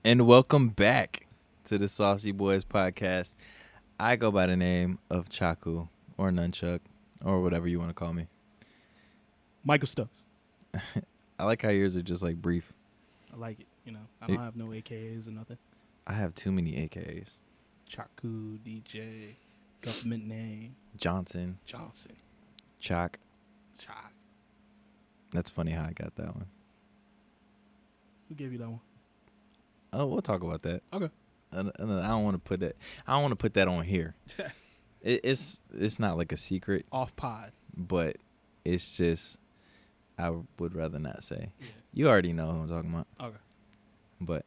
And welcome back to the Saucy Boys podcast. I go by the name of Chaku or Nunchuck or whatever you want to call me. Michael Stubbs. I like how yours are just like brief. I like it. You know, I don't have no AKAs or nothing. I have too many AKAs. Chaku, DJ, government name. Johnson. Chalk. That's funny how I got that one. Who gave you that one? Oh, we'll talk about that. Okay. And I don't want to put that. I don't want to put that on here. It's not like a secret. Off pod. But it's just I would rather not say. Yeah. You already know who I'm talking about. Okay. But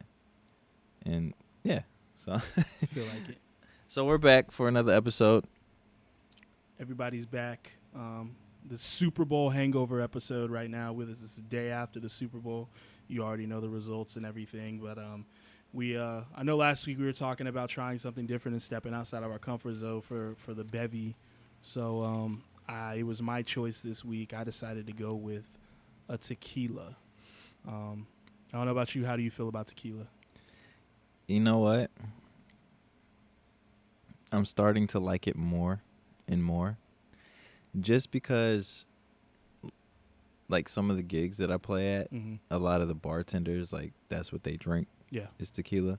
so I feel like it. So we're back for another episode. Everybody's back. The Super Bowl hangover episode right now with us. This is the day after the Super Bowl. You already know the results and everything, but I know last week we were talking about trying something different and stepping outside of our comfort zone for the Bevy. So it was my choice this week. I decided to go with a tequila. I don't know about you. How do you feel about tequila? You know what? I'm starting to like it more and more. Just because, like, some of the gigs that I play at, a lot of the bartenders, like, that's what they drink. Yeah. Is tequila.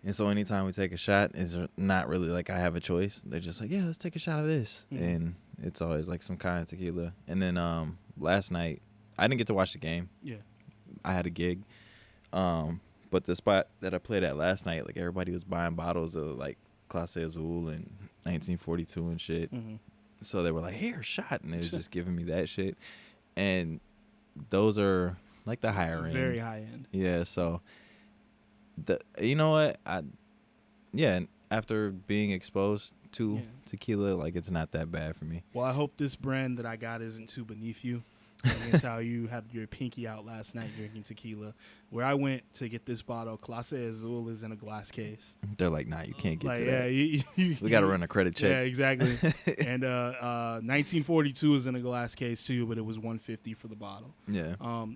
And so anytime we take a shot, it's not really like I have a choice. They're just like, yeah, let's take a shot of this. Mm-hmm. And it's always, like, some kind of tequila. And then last night, I didn't get to watch the game. Yeah. I had a gig. But the spot that I played at last night, like, everybody was buying bottles of, like, Clase Azul and 1942 and shit. Mm-hmm. So they were like, here, shot. And they was just giving me that shit. And those are, like, the higher end. Very high end. Yeah, so, you know what? After being exposed to tequila, like, it's not that bad for me. Well, I hope this brand that I got isn't too beneath you. That's how you had your pinky out last night drinking tequila. Where I went to get this bottle, Clase Azul is in a glass case. They're like, nah, you can't get like, to that. Yeah, we got to run a credit check. Yeah, exactly. And 1942 is in a glass case too, but it was $150 for the bottle. Yeah.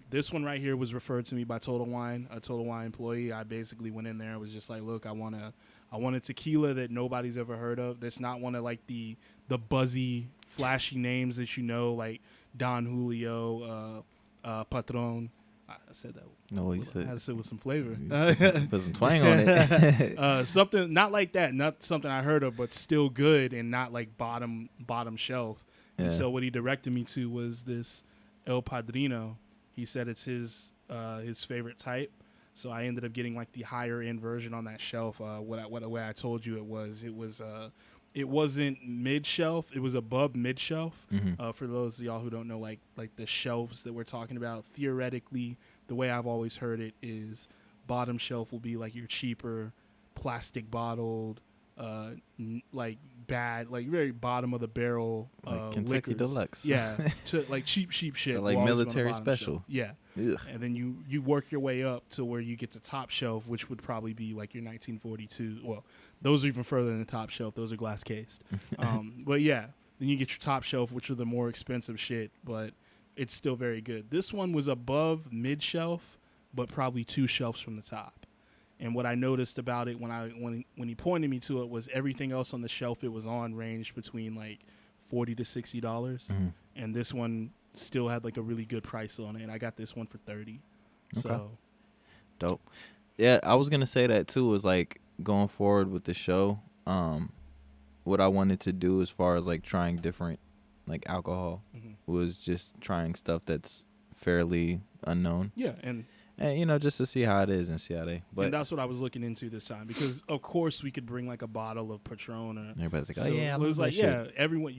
This one right here was referred to me by Total Wine, a Total Wine employee. I basically went in there and was just like, look, I want a tequila that nobody's ever heard of. That's not one of like the buzzy, flashy names that you know, like Don Julio, Patron. I said that. No, you said. I said with some flavor. Put some twang on it. Something not like that. Not something I heard of, but still good and not like bottom shelf. Yeah. And so what he directed me to was this El Padrino. He said it's his favorite type. So I ended up getting like the higher end version on that shelf. What the way I told you it wasn't mid shelf. It was above mid shelf. Mm-hmm. For those of y'all who don't know, like the shelves that we're talking about, theoretically, the way I've always heard it is bottom shelf will be like your cheaper, plastic bottled, like bad, like very bottom of the barrel, like Kentucky liquors. Deluxe. Yeah, to like cheap shit. Like military special. Shelf. Yeah. Ugh. And then you work your way up to where you get to top shelf, which would probably be like your 1942. Well, those are even further than the top shelf. Those are glass cased. But yeah, then you get your top shelf, which are the more expensive shit, but it's still very good. This one was above mid shelf, but probably 2 shelves from the top. And what I noticed about it when he pointed me to it was everything else on the shelf it was on ranged between like $40 to $60, and this one still had like a really good price on it. And I got this one for $30. Okay. So dope. Yeah, I was gonna say that too. Was like going forward with the show. What I wanted to do as far as like trying different like alcohol was just trying stuff that's fairly unknown. Yeah, and you know, just to see how it is and see how they. But and that's what I was looking into this time because of course we could bring like a bottle of Patron or everybody's like, oh yeah, it was like everyone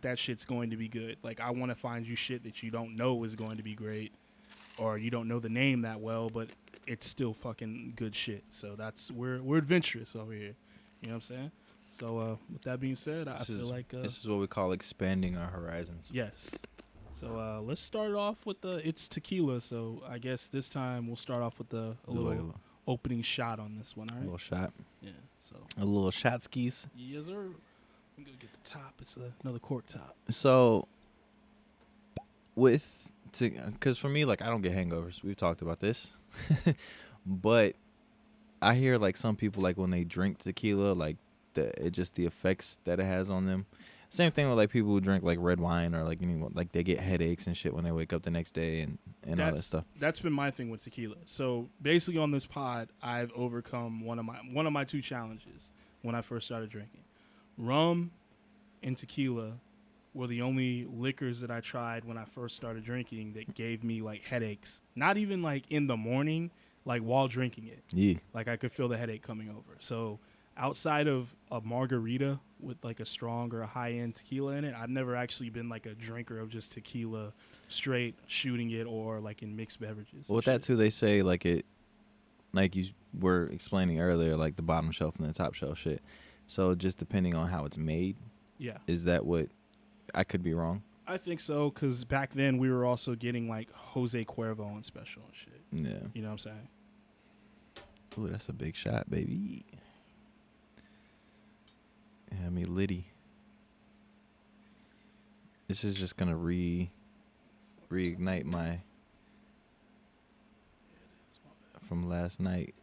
that shit's going to be good. Like I want to find you shit that you don't know is going to be great, or you don't know the name that well, but it's still fucking good shit. So that's we're adventurous over here. You know what I'm saying? So with that being said, I feel like this is what we call expanding our horizons. Yes. So let's start off with it's tequila. So I guess this time we'll start off with a little opening shot on this one. All right. A little shot. Yeah. So a little shot skis. Yes, sir. I'm gonna get the top. It's another cork top. So because for me, like I don't get hangovers. We've talked about this, but I hear like some people like when they drink tequila, like the effects that it has on them. Same thing with like people who drink like red wine or like like they get headaches and shit when they wake up the next day and all that stuff. That's been my thing with tequila. So basically on this pod, I've overcome one of my 2 challenges when I first started drinking. Rum and tequila were the only liquors that I tried when I first started drinking that gave me like headaches. Not even like in the morning, like while drinking it. Yeah. Like I could feel the headache coming over. So outside of a margarita with like a strong or a high-end tequila in it, I've never actually been like a drinker of just tequila straight shooting it or like in mixed beverages. Well, with that too, they say like it, like you were explaining earlier, like the bottom shelf and the top shelf shit. So just depending on how it's made. Yeah. Is that what, I could be wrong? I think so, because back then we were also getting like Jose Cuervo on special and shit. Yeah. You know what I'm saying? Ooh, that's a big shot, baby. Yeah, I mean, Liddy. This is just gonna reignite my from last night.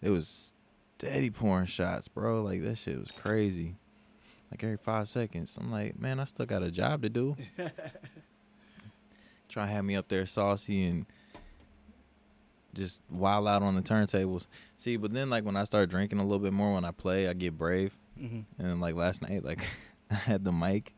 It was steady pouring shots, bro. Like that shit was crazy. Like every 5 seconds, I'm like, man, I still got a job to do. Try to have me up there saucy and just wild out on the turntables. See, but then like when I start drinking a little bit more when I play, I get brave. Mm-hmm. And then like last night, like I had the mic,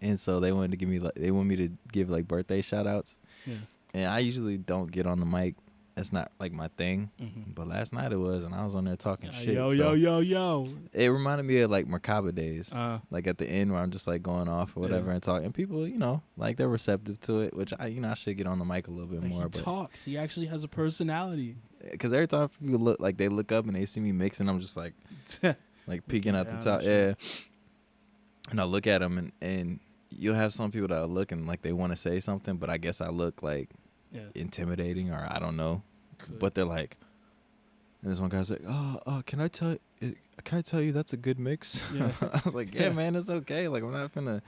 and so they wanted to give me like they want me to give like birthday shout outs. Yeah. And I usually don't get on the mic. That's not like my thing. Mm-hmm. But last night it was, and I was on there talking shit. Yo. It reminded me of like Merkaba days, like at the end where I'm just like going off or whatever and talking. And people, like they're receptive to it, which I should get on the mic a little bit more. He talks. He actually has a personality. Because every time people look, like they look up and they see me mixing, I'm just like, like peeking out the top, yeah. And I look at them, and you'll have some people that are looking like they want to say something, but I guess I look like intimidating or I don't know. But they're like, and this one guy's like, can I tell you that's a good mix? Yeah. I was like, yeah, man, it's okay. Like I'm not gonna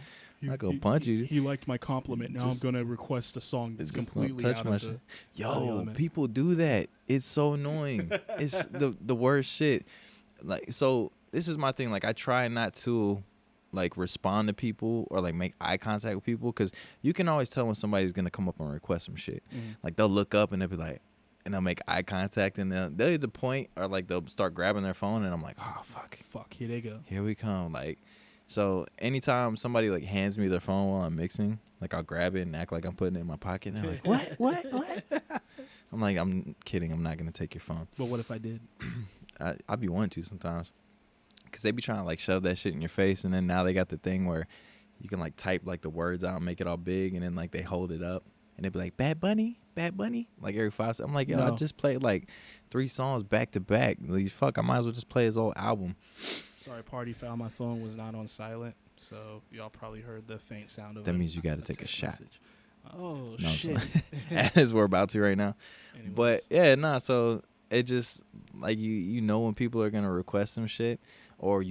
punch you. He liked my compliment. Now I'm gonna request a song that's completely out of the Yo, people do that. It's so annoying. It's the worst shit. Like, so this is my thing. Like, I try not to like respond to people or like make eye contact with people, because you can always tell when somebody's gonna come up and request some shit. Mm-hmm. Like they'll look up and they'll be like, and they'll make eye contact, and they'll either point or like they'll start grabbing their phone, and I'm like, oh fuck, here they go, here we come. Like, so anytime somebody like hands me their phone while I'm mixing, like I'll grab it and act like I'm putting it in my pocket, and they're like, what? I'm like, I'm kidding, I'm not gonna take your phone. But what if I did? I'd be wanting to sometimes, because they be trying to like shove that shit in your face, and then now they got the thing where you can like type like the words out and make it all big, and then like they hold it up and they be like, Bad Bunny, like every 5 seconds. I'm like, yo, no. I just played like 3 songs back to back. Like, fuck, I might as well just play his whole album. Sorry, party foul. My phone was not on silent, so y'all probably heard the faint sound of it. That means you got to take a shot. Message. Oh, no, shit. As we're about to right now. Anyways. But yeah, nah, so it just like you know when people are gonna request some shit, or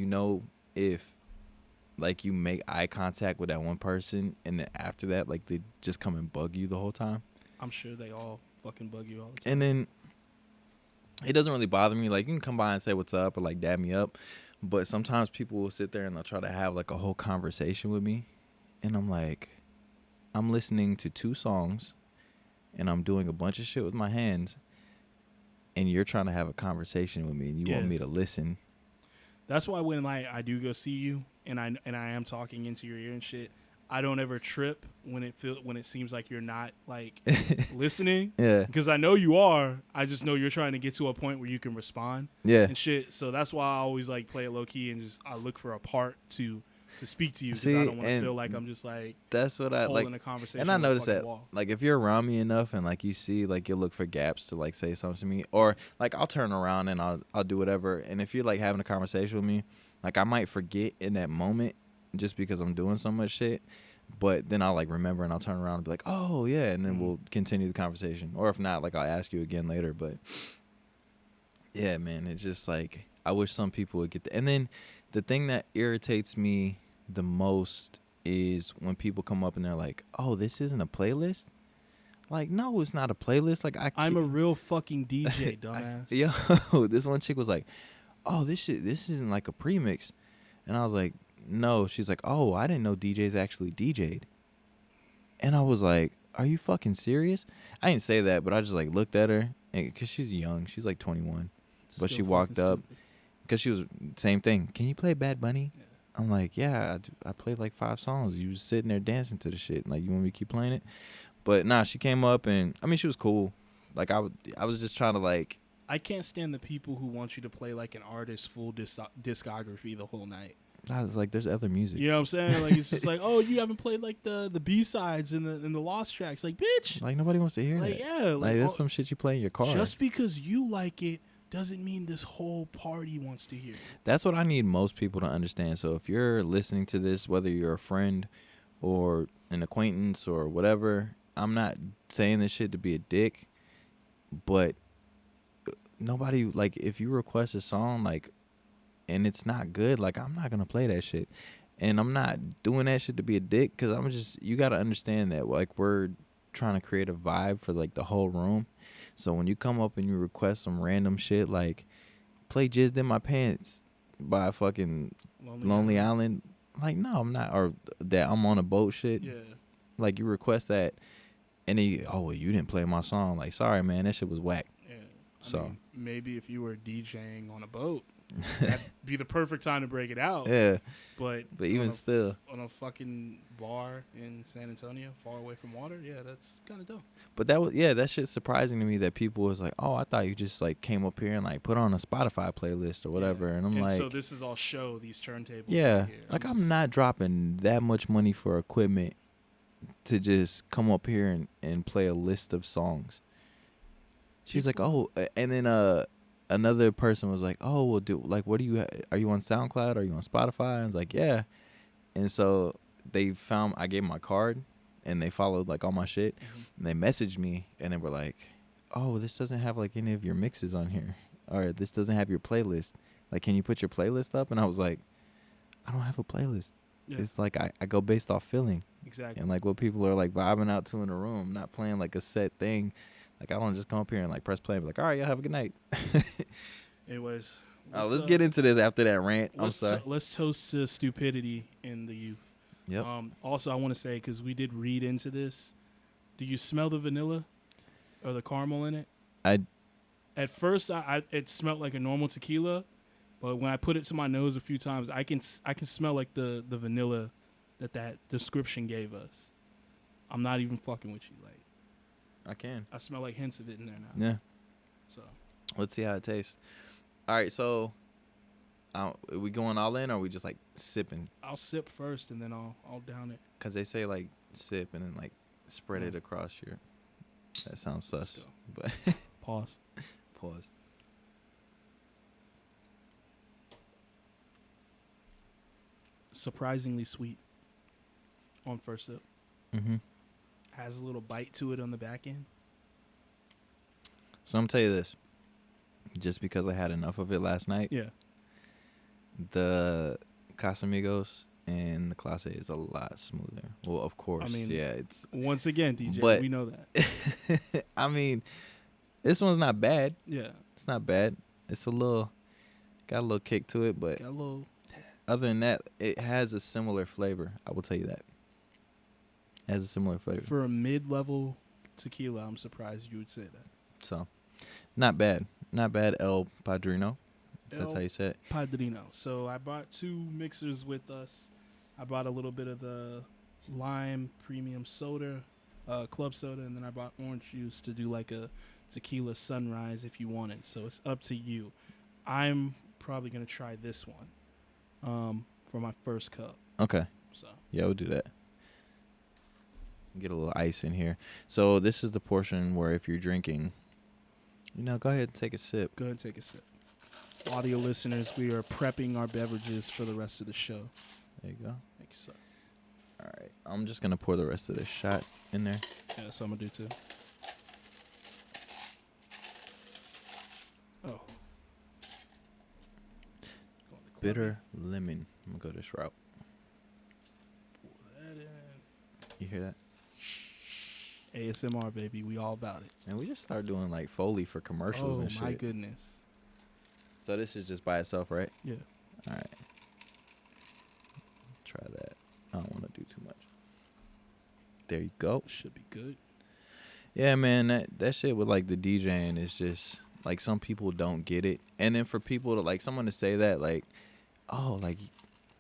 if like you make eye contact with that one person and then after that like they just come and bug you the whole time. I'm sure they all fucking bug you all the time. And then it doesn't really bother me. Like you can come by and say what's up or like dab me up, but sometimes people will sit there and they'll try to have like a whole conversation with me, and I'm like, I'm listening to 2 songs and I'm doing a bunch of shit with my hands, and you're trying to have a conversation with me and you want me to listen. That's why when I do go see you and I am talking into your ear and shit, I don't ever trip when it seems like you're not like listening. Yeah. Because I know you are. I just know you're trying to get to a point where you can respond. Yeah. And shit. So that's why I always like play it low key and just I look for a part to speak to you, because I don't want to feel like I'm just like that's what I like. A conversation. And I notice that like if you're around me enough and like you see like you'll look for gaps to like say something to me, or like I'll turn around and I'll do whatever. And if you're like having a conversation with me, like I might forget in that moment just because I'm doing so much shit. But then I'll like remember and I'll turn around and be like, oh yeah, and then we'll continue the conversation. Or if not, like I'll ask you again later. But yeah, man, it's just like I wish some people would get that. And then the thing that irritates me the most is when people come up and they're like, oh, this isn't a playlist. Like, no, it's not a playlist. Like, I'm a real fucking DJ, dumbass. Yo, this one chick was like, oh, this isn't like a premix. And I was like, no. She's like, oh, I didn't know DJs actually DJ'd. And I was like, are you fucking serious? I didn't say that, but I just like looked at her because she's young. She's like 21. But she walked up because she was same thing. Can you play Bad Bunny? Yeah. I'm like, yeah, I played like 5 songs. You was sitting there dancing to the shit. Like, you want me to keep playing it? But nah, she came up and I mean, she was cool. Like, I was just trying to like. I can't stand the people who want you to play like an artist's full discography the whole night. I was like, there's other music. You know what I'm saying? Like, it's just like, oh, you haven't played like the B-sides and the lost tracks. Like, bitch. Like, nobody wants to hear like, that. Yeah. Like that's some shit you play in your car. Just because you like it doesn't mean this whole party wants to hear it. That's what I need most people to understand. So if you're listening to this, whether you're a friend or an acquaintance or whatever, I'm not saying this shit to be a dick, but nobody, like, if you request a song, like, and it's not good, like, I'm not gonna play that shit. And I'm not doing that shit to be a dick, because I'm just, you gotta understand that, like, we're trying to create a vibe for, like, the whole room. So when you come up and you request some random shit, like, play Jizzed in My Pants by fucking Lonely Island, like, no, I'm not. Or that I'm on a boat shit. Yeah. Like, you request that, and then oh, well, you didn't play my song. Like, sorry, man, that shit was whack. Yeah. I So mean, maybe if you were DJing on a boat, that'd be the perfect time to break it out. Yeah. But even still, on a fucking bar in San Antonio, far away from water, yeah, that's kind of dumb. But that shit's surprising to me that people was like, oh, I thought you just like came up here and like put on a Spotify playlist or whatever. Yeah. And I'm like, so this is all show, these turntables. yeah, right here. like I'm not dropping that much money for equipment to just come up here and play a list of songs. She's like, oh, and then another person was like, oh, well, what do you, are you on SoundCloud? Are you on Spotify? And I was like, yeah. And so I gave them my card and they followed like all my shit. Mm-hmm. And they messaged me and they were like, oh, this doesn't have like any of your mixes on here. Or this doesn't have your playlist. Like, can you put your playlist up? And I was like, I don't have a playlist. Yeah. It's like I go based off feeling. Exactly. And like what people are like vibing out to in a room. I'm not playing like a set thing. Like, I don't just come up here and like press play and be like, all right, y'all have a good night. Anyways. Let's get into this after that rant. I'm sorry. Let's toast to stupidity in the youth. Yep. Also, I want to say, because we did read into this, do you smell the vanilla or the caramel in it? At first, it smelled like a normal tequila, but when I put it to my nose a few times, I can smell like the vanilla that description gave us. I'm not even fucking with you. Like, I smell like hints of it in there now. Yeah. So let's see how it tastes. All right, so are we going all in, or are we just like sipping? I'll sip first and then I'll down it. Cause they say like sip and then like spread it across your. That sounds sus. But pause. Surprisingly sweet on first sip. Mm-hmm. Has a little bite to it on the back end. So I'm gonna tell you this. Just because I had enough of it last night. Yeah. The Casamigos and the Clase is a lot smoother. Well, of course. I mean, yeah, it's once again, DJ, but, we know that. I mean, this one's not bad. Yeah. It's not bad. It's got a little kick to it, but other than that, it has a similar flavor. I will tell you that. It has a similar flavor. For a mid-level tequila, I'm surprised you would say that. So, not bad. Not bad, El Padrino. That's how you say it. Padrino. So I brought 2 mixers with us. I brought a little bit of the lime premium soda, club soda, and then I brought orange juice to do like a tequila sunrise if you want it. So it's up to you. I'm probably going to try this one for my first cup. Okay. So yeah, we'll do that. Get a little ice in here. So this is the portion where if you're drinking, go ahead and take a sip. Go ahead and take a sip. Audio listeners, we are prepping our beverages for the rest of the show. There you go. Thank you, sir. All right. I'm just going to pour the rest of this shot in there. Yeah, that's what I'm going to do, too. Oh. Bitter lemon. I'm going to go this route. Pour that in. You hear that? ASMR, baby. We all about it. And we just start doing like Foley for commercials and shit. Oh my goodness. So this is just by itself, right? Yeah. All right. Try that. I don't want to do too much. There you go. Should be good. Yeah, man, that shit with like the DJing is just like some people don't get it. And then for people to like someone to say that like, oh, like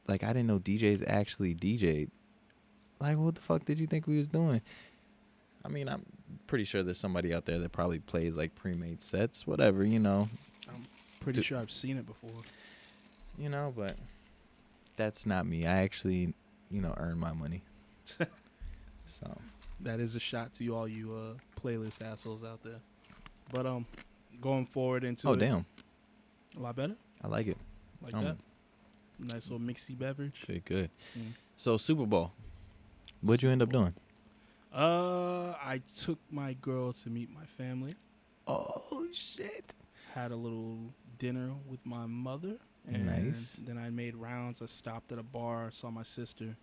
I didn't know DJs actually DJ'd. Like, what the fuck did you think we was doing? I mean, I'm pretty sure there's somebody out there that probably plays like pre-made sets, whatever, you know. I'm pretty sure I've seen it before. You know, but that's not me. I actually, you know, earn my money. So that is a shot to all you playlist assholes out there. But going forward into damn, a lot better. I like it. Like that. Nice little mixy beverage. Okay, good. So Super Bowl, what'd you end up doing? I took my girl to meet my family. Oh shit! Had a little dinner with my mother. And nice. Then I made rounds. I stopped at a bar, saw my sister.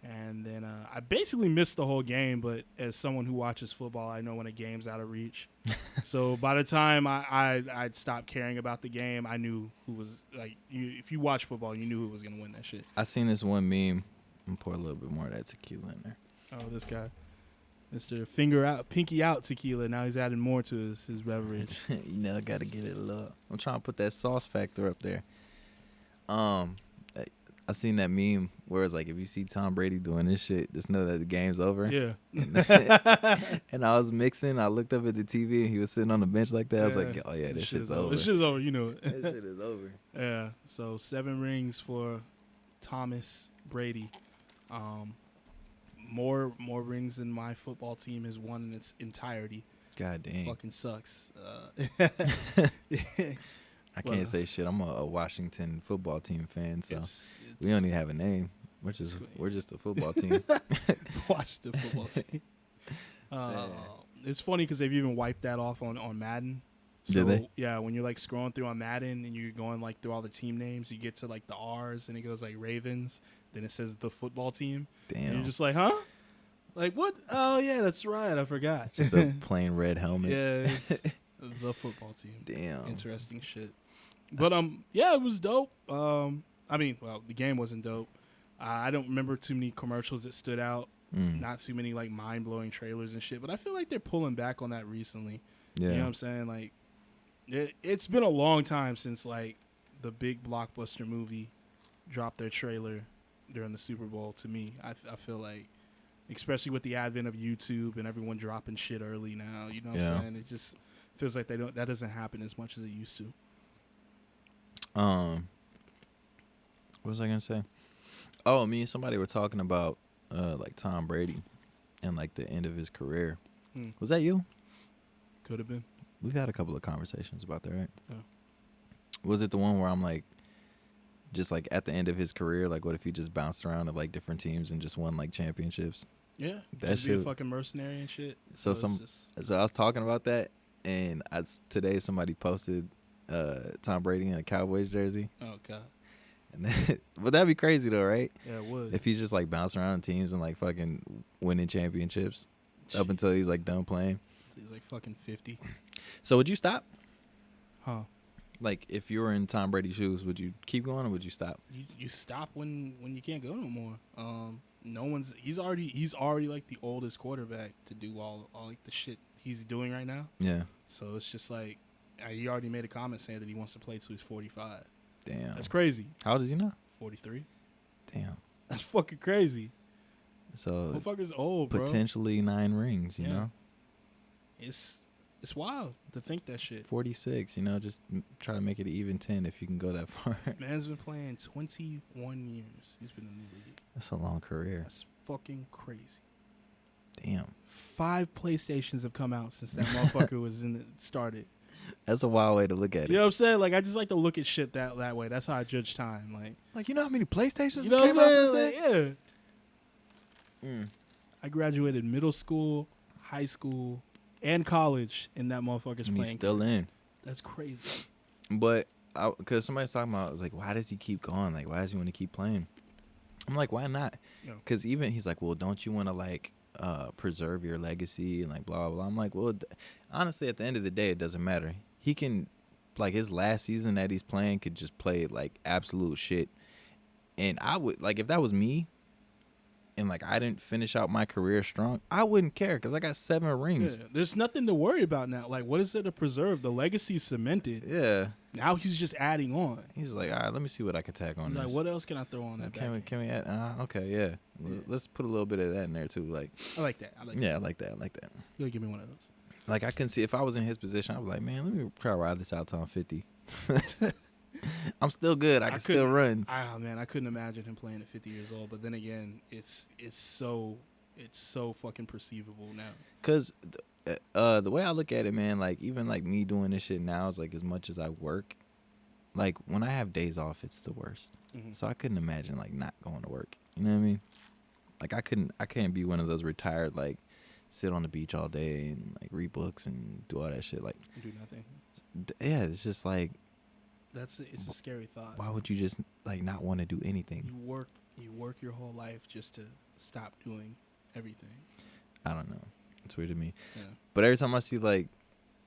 And then I basically missed the whole game, but as someone who watches football, I know when a game's out of reach. So by the time I'd stopped caring about the game, I knew who was, like, if you watch football, you knew who was going to win that shit. I seen this one meme. I'm pour a little bit more of that tequila in there. Oh, this guy. Mr. Finger Out, Pinky Out Tequila. Now he's adding more to his beverage. You know, I got to get it a little. I'm trying to put that sauce factor up there. I seen that meme where it's like, if you see Tom Brady doing this shit, just know that the game's over. Yeah. And I was mixing. I looked up at the TV, and he was sitting on the bench like that. Yeah. I was like, oh, yeah, this shit's over. This shit's over, you know it. This shit is over. Yeah. So 7 rings for Thomas Brady. More rings than my football team has won in its entirety. God dang. Fucking sucks. I can't say shit. I'm a Washington football team fan, so we don't even have a name. We're just a football team. Washington football team. It's funny because they've even wiped that off on Madden. So, did they? Yeah, when you're like scrolling through on Madden and you're going like through all the team names, you get to like the R's and it goes like Ravens. Then it says the football team. Damn. And you're just like, huh? Like what? Oh yeah, that's right. I forgot. Just a plain red helmet. Yeah, it's the football team. Damn. Interesting shit. But yeah, it was dope. I mean, well, the game wasn't dope. I don't remember too many commercials that stood out. Not too many like mind blowing trailers and shit. But I feel like they're pulling back on that recently. Yeah. You know what I'm saying? Like, it's been a long time since like the big blockbuster movie dropped their trailer during the Super Bowl. To me, I feel like, especially with the advent of YouTube and everyone dropping shit early now. You know what I'm saying? It just feels like that doesn't happen as much as it used to. What was I gonna say? Oh, me and somebody were talking about like Tom Brady and like the end of his career. Was that you? Could have been. We've had a couple of conversations about that, right? Yeah. Was it the one where I'm like, just like at the end of his career, like what if he just bounced around to like different teams and just won like championships? Yeah, that just shit. Be a fucking mercenary and shit. So I was talking about that, and today somebody posted Tom Brady in a Cowboys jersey. Oh god. And but that'd be crazy though, right? Yeah, it would. If he's just like bouncing around teams and like fucking winning championships up until he's like done playing. He's like fucking 50. So would you stop? Huh? Like if you were in Tom Brady's shoes, would you keep going or would you stop? You stop when you can't go no more. No one's he's already like the oldest quarterback to do all like the shit he's doing right now. Yeah. So it's just like he already made a comment saying that he wants to play till he's 45. Damn. That's crazy. How old is he now? 43. Damn. That's fucking crazy. So motherfucker's old, bro. Potentially 9 rings, you know? It's wild to think that shit. 46, you know, just try to make it an even 10 if you can go that far. Man's been playing 21 years. He's been in the league. That's a long career. That's fucking crazy. Damn. 5 PlayStations have come out since that motherfucker was started. That's a wild way to look at it. You know what I'm saying? Like, I just like to look at shit that way. That's how I judge time. Like you know how many PlayStations you know came out since then? Like, yeah. I graduated middle school, high school, and college in that motherfucker's playing. He's still in. That's crazy. But because somebody's talking about, I was like, why does he keep going? Like, why does he want to keep playing? I'm like, why not? Because even he's like, well, don't you want to like preserve your legacy and like blah blah blah. I'm like, well, honestly, at the end of the day, it doesn't matter. He can, like, his last season that he's playing could just play like absolute shit. And I would, like, if that was me and like I didn't finish out my career strong, I wouldn't care because I got 7 rings. Yeah, there's nothing to worry about now. Like, what is there to preserve? The legacy's cemented. Yeah. Now he's just adding on. He's like, all right, let me see what I can tack on this. Like, what else can I throw on that? Can we add? Okay, yeah. Let's put a little bit of that in there too. Like, I like that. I like that. You'll give me one of those. Like, I can see if I was in his position, I'd be like, man, let me try to ride this out till I'm 50. I'm still good. I can still run. Man, I couldn't imagine him playing at 50 years old. But then again, it's so fucking perceivable now. Cause the way I look at it, man, like even like me doing this shit now is like as much as I work. Like when I have days off, it's the worst. Mm-hmm. So I couldn't imagine like not going to work. You know what I mean? Like I can't be one of those retired like sit on the beach all day and like read books and do all that shit. Like do nothing. Yeah, it's just like. It's a scary thought. Why would you just like not want to do anything? You work your whole life just to stop doing everything. I don't know. It's weird to me. Yeah. But every time I see like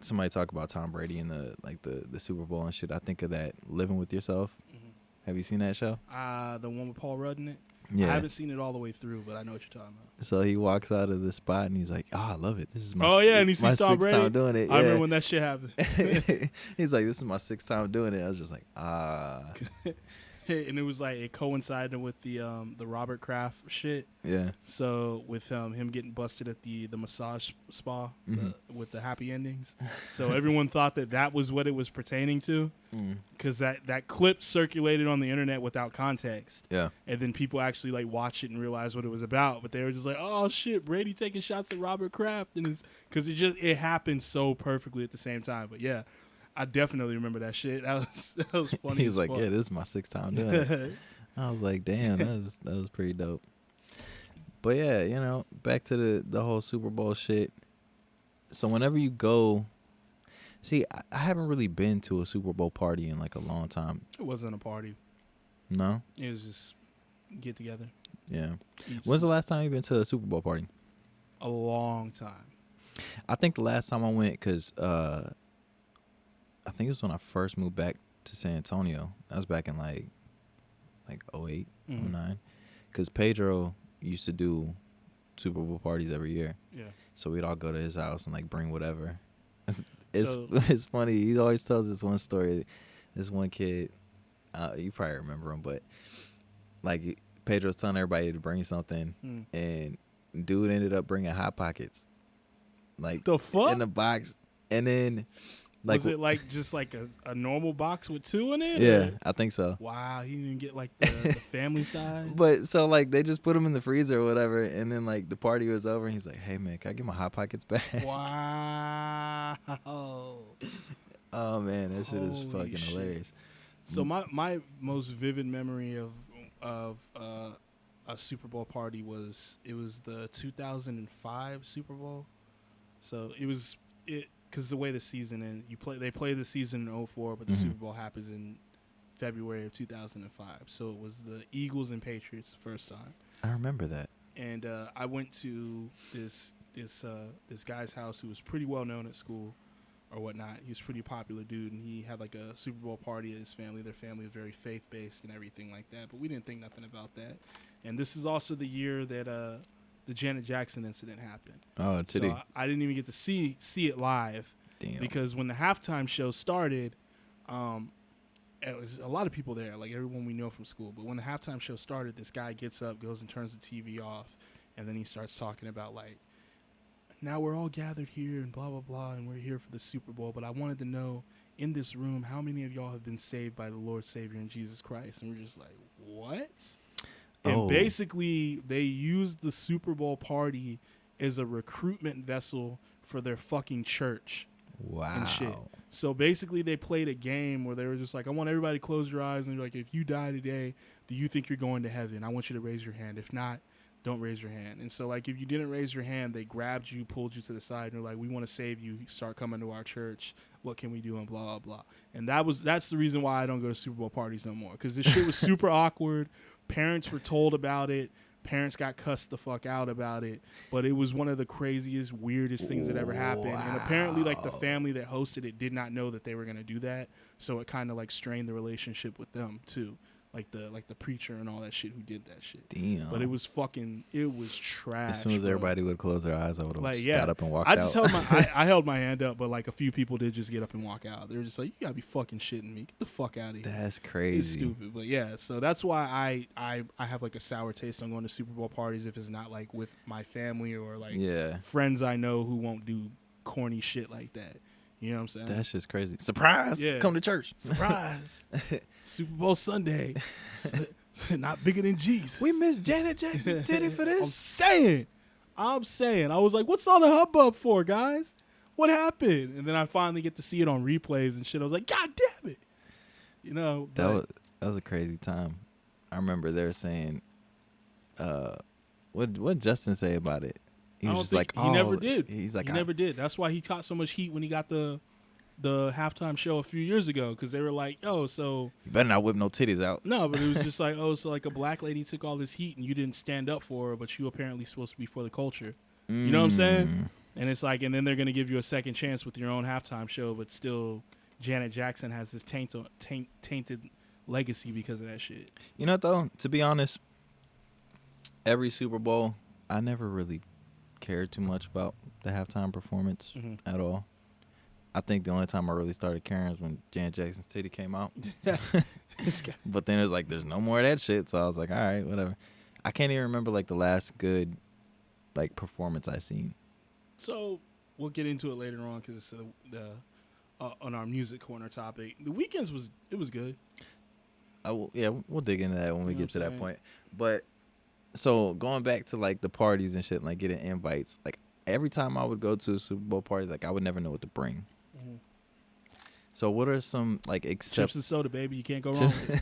somebody talk about Tom Brady and the Super Bowl and shit, I think of that Living with Yourself. Mm-hmm. Have you seen that show? The one with Paul Rudd in it. Yeah. I haven't seen it all the way through, but I know what you're talking about. So he walks out of the spot and he's like, "Oh, I love it. This is my and he sees Tom Brady time doing it." I remember when that shit happened. He's like, "This is my 6th time doing it." I was just like, And it was like it coincided with the Robert Kraft shit. Yeah. So with him getting busted at the massage spa with the happy endings. So everyone thought that was what it was pertaining to, because that clip circulated on the internet without context. Yeah. And then people actually like watched it and realized what it was about. But they were just like, "Oh shit, Brady taking shots at Robert Kraft," and because it happened so perfectly at the same time. But yeah. I definitely remember that shit. That was funny. He was like, "Yeah, this is my 6th time doing it." I was like, "Damn, that was pretty dope." But yeah, you know, back to the whole Super Bowl shit. So whenever you go, see, I haven't really been to a Super Bowl party in like a long time. It wasn't a party. No? It was just get together. Yeah. When's the last time you've been to a Super Bowl party? A long time. I think the last time I went, because I think it was when I first moved back to San Antonio. That was back in like 08, 09. Because Pedro used to do Super Bowl parties every year. Yeah. So we'd all go to his house and like bring whatever. It's funny. He always tells this one story. This one kid, you probably remember him, but like Pedro's telling everybody to bring something, and dude ended up bringing Hot Pockets. Like the fuck? In the box, and then. Like, was it like just like a normal box with 2 in it? Yeah, or? I think so. Wow, he didn't even get like the family size. But so like they just put them in the freezer or whatever, and then like the party was over, and he's like, "Hey man, can I get my Hot Pockets back?" Wow. Oh man, that shit is fucking hilarious. So my most vivid memory of a Super Bowl party was the 2005 Super Bowl. So because the way the season ends, they play the season in 2004, but the Super Bowl happens in February of 2005. So it was the Eagles and Patriots the first time. I remember that. And I went to this guy's house who was pretty well known at school or whatnot. He was a pretty popular dude, and he had like a Super Bowl party at his family. Their family was very faith-based and everything like that, but we didn't think nothing about that. And this is also the year that the Janet Jackson incident happened. Oh, titty. So I didn't even get to see it live. Damn. Because when the halftime show started, it was a lot of people there, like everyone we know from school. But when the halftime show started, this guy gets up, goes and turns the TV off, and then he starts talking about like, now we're all gathered here and blah, blah, blah, and we're here for the Super Bowl. But I wanted to know in this room, how many of y'all have been saved by the Lord, Savior, and Jesus Christ? And we're just like, what? And basically, they used the Super Bowl party as a recruitment vessel for their fucking church. Wow. And shit. So basically, they played a game where they were just like, I want everybody to close your eyes. And they're like, if you die today, do you think you're going to heaven? I want you to raise your hand. If not, don't raise your hand. And so, like, if you didn't raise your hand, they grabbed you, pulled you to the side, and they're like, we want to save you. Start coming to our church. What can we do? And blah, blah, blah. And that's the reason why I don't go to Super Bowl parties no more, because this shit was super awkward. Parents were told about it. Parents got cussed the fuck out about it, but it was one of the craziest, weirdest things that ever happened. And apparently, like, the family that hosted it did not know that they were gonna do that, so it kind of like strained the relationship with them too. Like the preacher and all that shit who did that shit. Damn. But it was trash. As soon as everybody would close their eyes, I would have got up and walked I out. just held I held my hand up, but like a few people did just get up and walk out. They were just like, "You gotta be fucking shitting me! Get the fuck out of here!" That's crazy. It's stupid, but yeah. So that's why I have like a sour taste on going to Super Bowl parties if it's not like with my family or like friends I know who won't do corny shit like that. You know what I'm saying? That's just crazy. Surprise! Yeah. Come to church. Surprise! Super Bowl Sunday. Not bigger than Jesus. We miss Janet Jackson titty for this. I'm saying. I was like, what's all the hubbub for, guys? What happened? And then I finally get to see it on replays and shit. I was like, God damn it. You know. That was a crazy time. I remember they were saying, what Justin say about it? He was just like, he never did. He's like, he never did. That's why he caught so much heat when he got the halftime show a few years ago, because they were like, "Oh, so you better not whip no titties out." No, but it was just like, "Oh, so like a black lady took all this heat and you didn't stand up for her, but you apparently supposed to be for the culture." You know what I'm saying? And it's like, and then they're gonna give you a second chance with your own halftime show, but still, Janet Jackson has this tainted legacy because of that shit. You know what, though? To be honest, every Super Bowl, I never really cared too much about the halftime performance at all. I think the only time I really started caring was when Janet Jackson's titty came out. But then it was like, there's no more of that shit. So I was like, all right, whatever. I can't even remember like the last good like performance I seen. So we'll get into it later on because it's on our music corner topic. The Weeknd's was good. We'll dig into that when we get to that point. But so going back to like the parties and shit, like getting invites, like every time I would go to a Super Bowl party, like I would never know what to bring. So what are some like chips and soda, baby? You can't go wrong with it.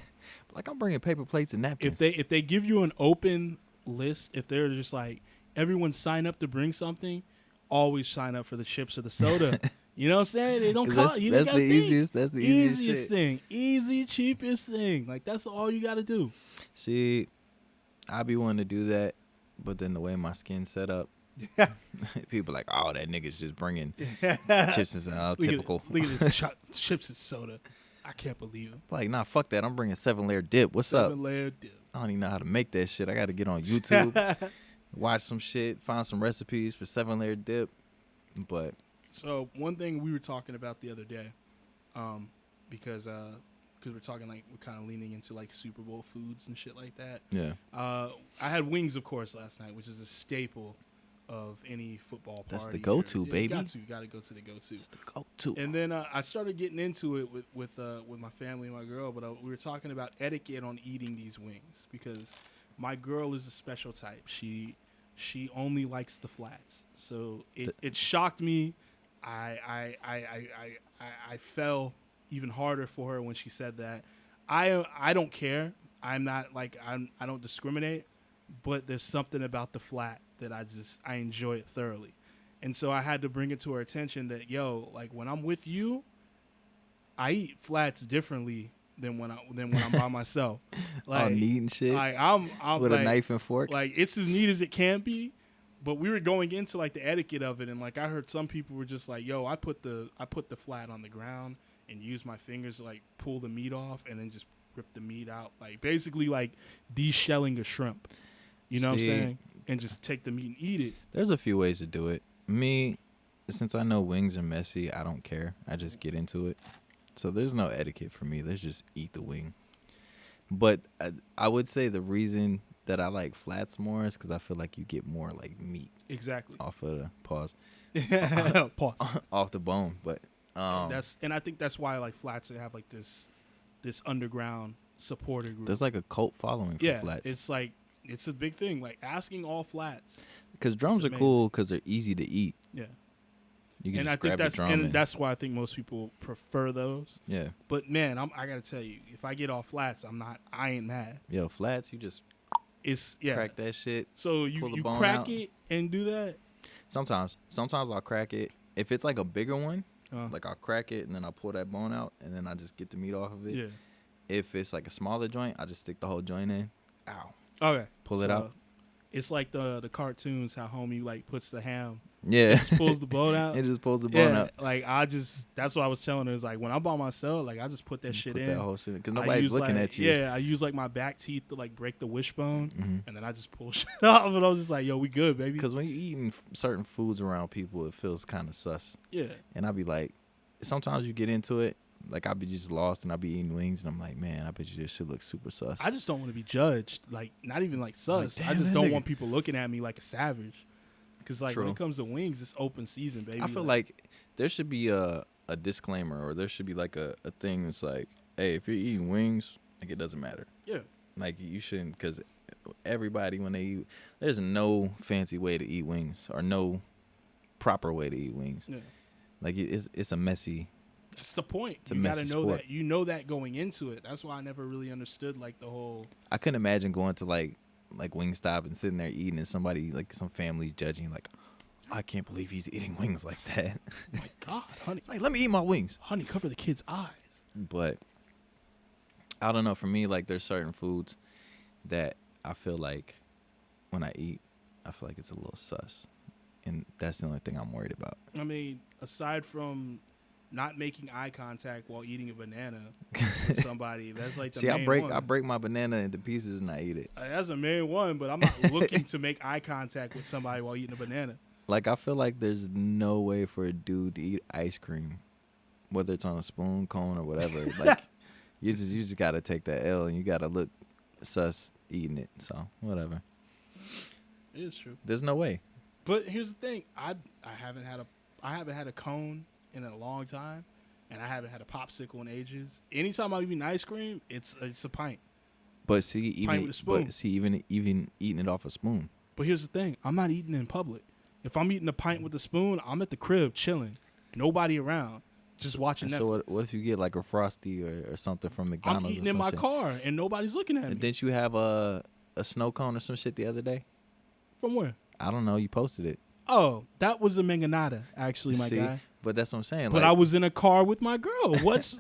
Like I'm bringing paper plates and napkins. If they give you an open list, if they're just like everyone sign up to bring something, always sign up for the chips or the soda. You know what I'm saying? They don't call you. That's the easiest. That's the easiest thing. Easy, cheapest thing. Like that's all you got to do. See, I be wanting to do that, but then the way my skin's set up, people like, oh, that nigga's just bringing chips and soda. Typical. Look at this chips and soda. I can't believe it. Like, nah, fuck that. I'm bringing 7-layer dip. What's up? 7-layer dip. I don't even know how to make that shit. I got to get on YouTube, watch some shit, find some recipes for 7-layer dip. But so one thing we were talking about the other day, because we're talking like we're kind of leaning into like Super Bowl foods and shit like that. Yeah. I had wings, of course, last night, which is a staple of any football party. That's the go-to, baby. You got to go to the go-to. It's the go-to. And then I started getting into it with my family and my girl, but we were talking about etiquette on eating these wings because my girl is a special type. She only likes the flats, so it shocked me. I fell even harder for her when she said that. I don't care. I'm not like I don't discriminate, but there's something about the flat that I enjoy it thoroughly. And so I had to bring it to her attention that, yo, like when I'm with you, I eat flats differently than when I'm by myself. Like all neat and shit. Like I'm with like, a knife and fork. Like it's as neat as it can be. But we were going into like the etiquette of it, and like I heard some people were just like, yo, I put the flat on the ground and use my fingers to like pull the meat off and then just rip the meat out. Like basically like de-shelling a shrimp. You know what I'm saying? And just take the meat and eat it. There's a few ways to do it. Me, since I know wings are messy, I don't care. I just get into it. So there's no etiquette for me. Let's just eat the wing. But I would say the reason that I like flats more is because I feel like you get more like meat. Exactly. Off of the pause. Off the bone. But and I think that's why I like flats. They have like this underground supporter group. There's like a cult following for flats. It's like it's a big thing. Like asking all flats. Because drums are cool because they're easy to eat. Yeah. You can just grab the drum and that's why I think most people prefer those. Yeah. But man, I gotta tell you, if I get all flats, I ain't mad. Yo, flats, you just crack that shit. So you crack it and do that? Sometimes I'll crack it. If it's like a bigger one, like I'll crack it and then I'll pull that bone out and then I just get the meat off of it. Yeah. If it's like a smaller joint, I just stick the whole joint in. Ow. Okay. Pull it out. It's like the cartoons, how homie like puts the ham. Yeah. Just pulls the bone out. It just pulls the bone out. Like that's what I was telling her. Is like when I'm by myself, like I just put that shit in. Put that whole shit in because nobody's looking at you. Yeah, I use like my back teeth to like break the wishbone, and then I just pull shit off, and I was just like, "Yo, we good, baby." Because when you're eating certain foods around people, it feels kind of sus. Yeah. And I be like, sometimes you get into it. Like, I be just lost, and I be eating wings, and I'm like, man, I bet you this shit looks super sus. I just don't want to be judged. Like, not even like sus. I just don't want people looking at me like a savage. Because, like, when it comes to wings, it's open season, baby. I feel like there should be a disclaimer, or there should be, like, a thing that's like, hey, if you're eating wings, like, it doesn't matter. Yeah. Like, you shouldn't, because everybody, when they eat, there's no fancy way to eat wings, or no proper way to eat wings. Yeah. Like, it's a messy... That's the point. You gotta know sport. That. You know that going into it. That's why I never really understood like the whole. I couldn't imagine going to like Wingstop and sitting there eating, and somebody like some family's judging like, I can't believe he's eating wings like that. Oh my God, honey! It's like, let me eat my wings. Honey, cover the kid's eyes. But I don't know. For me, like there's certain foods that I feel like when I eat, I feel like it's a little sus, and that's the only thing I'm worried about. I mean, aside from not making eye contact while eating a banana with somebody. That's like the main one. I break my banana into pieces and I eat it. That's a main one, but I'm not looking to make eye contact with somebody while eating a banana. Like, I feel like there's no way for a dude to eat ice cream, whether it's on a spoon, cone, or whatever. Like, you just got to take that L, and you got to look sus eating it. So, whatever. It is true. There's no way. But here's the thing. I haven't had a cone in a long time, and I haven't had a popsicle in ages. Anytime I'm eating ice cream, it's a pint. But see, even eating it off a spoon. But here's the thing: I'm not eating in public. If I'm eating a pint with a spoon, I'm at the crib chilling, nobody around, just watching Netflix. So what if you get like a Frosty or something from McDonald's? I'm eating in my car, and nobody's looking at me. Didn't you have a snow cone or some shit the other day? From where? I don't know. You posted it. Oh, that was a manganata, actually, my guy. But that's what I'm saying. But I was in a car with my girl. What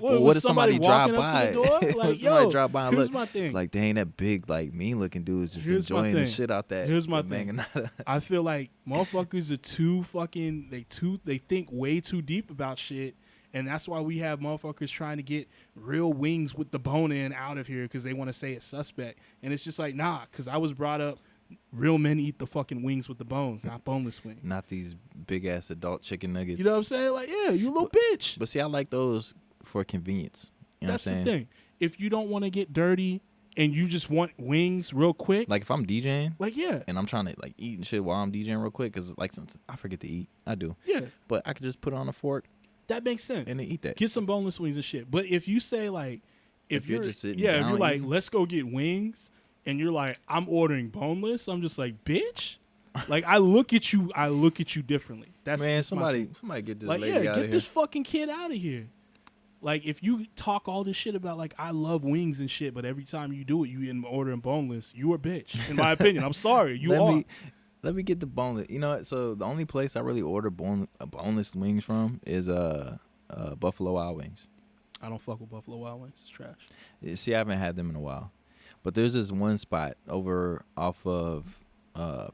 if somebody drive by? Like, somebody drive by and here's look, my thing. Like, they ain't that big, like, mean-looking dudes just enjoying the shit out that. Here's my thing. I feel like motherfuckers are too fucking, they think way too deep about shit, and that's why we have motherfuckers trying to get real wings with the bone in out of here because they want to say it's suspect. And it's just like, nah, because I was brought up, real men eat the fucking wings with the bones, not boneless wings. Not these big-ass adult chicken nuggets. You know what I'm saying? Like, yeah, you little bitch. But see, I like those for convenience. You know That's what I'm saying? the thing. If you don't want to get dirty and you just want wings real quick. Like if I'm DJing. Like, yeah. And I'm trying to like eat and shit while I'm DJing real quick because like sometimes I forget to eat. I do. Yeah. But I could just put it on a fork. That makes sense. And then eat that. Get some boneless wings and shit. But if you say like. If you're just sitting down. If you're like, let's go get wings. And you're like, I'm ordering boneless. I'm just like, bitch. Like I look at you differently. That's man. Somebody get this lady out of here. Get this fucking kid out of here. Like if you talk all this shit about like I love wings and shit, but every time you do it, you end up ordering boneless. You a bitch, in my opinion. I'm sorry, Let me get the boneless. You know what? So the only place I really order boneless wings from is Buffalo Wild Wings. I don't fuck with Buffalo Wild Wings. It's trash. See, I haven't had them in a while. But there's this one spot over off of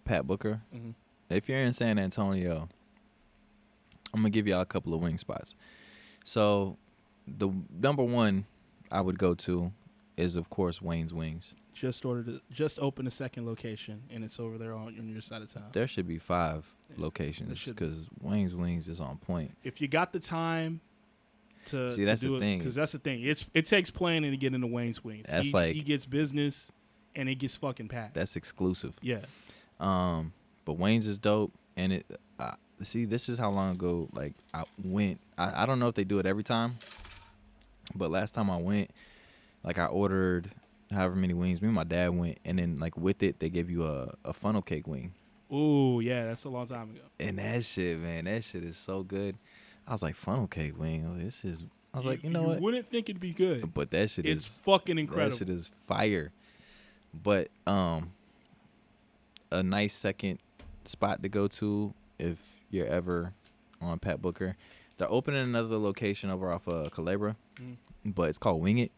Pat Booker. Mm-hmm. If you're in San Antonio, I'm going to give y'all a couple of wing spots. So the number one I would go to is, of course, Wayne's Wings. Just opened a second location, and it's over there on your side of town. There should be 5 locations because Wayne's Wings is on point. If you got the time... See, that's the thing. Because that's the thing. It takes planning to get into Wayne's Wings. He gets business, and it gets fucking packed. That's exclusive. Yeah. But Wayne's is dope, and it. See, this is how long ago. Like I went. I don't know if they do it every time, but last time I went, like I ordered however many wings. Me and my dad went, and then like with it, they give you a funnel cake wing. Ooh, yeah, that's a long time ago. And that shit, man, that shit is so good. I was like, funnel cake wing. I was like, you know what? You wouldn't think it'd be good. But that shit it's fucking incredible. That shit is fire. But a nice second spot to go to if you're ever on Pat Booker. They're opening another location over off Culebra, but it's called Wing It.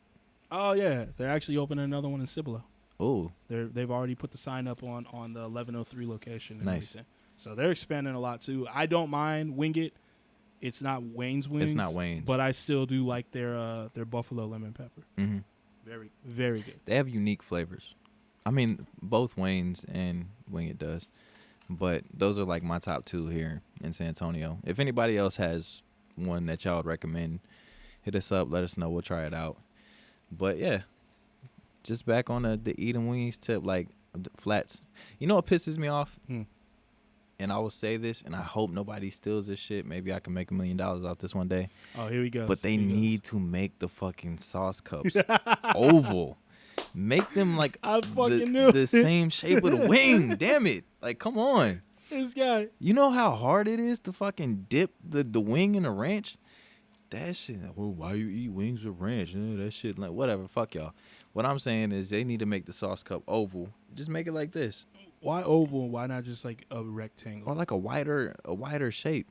Oh, yeah. They're actually opening another one in Cibolo. Oh, They've already put the sign up on the 1103 location and nice. everything. So they're expanding a lot too. I don't mind Wing It. It's not Wayne's Wings. It's not Wayne's, but I still do like their buffalo lemon pepper. Mm-hmm. Very, very good. They have unique flavors. I mean, both Wayne's and Wing It does, but those are like my top two here in San Antonio. If anybody else has one that y'all would recommend, hit us up. Let us know. We'll try it out. But yeah, just back on the eating wings tip, like flats. You know what pisses me off? And I will say this, and I hope nobody steals this shit. Maybe I can make $1 million off this one day. Oh, here we go. But they need to make the fucking sauce cups oval. Make them like the same shape of the wing. Damn it. Like, come on. This guy. You know how hard it is to fucking dip the wing in a ranch? That shit. Well, why you eat wings with ranch? That shit, like, whatever. Fuck y'all. What I'm saying is they need to make the sauce cup oval. Just make it like this. Why oval? Why not just like a rectangle? Or like a wider shape.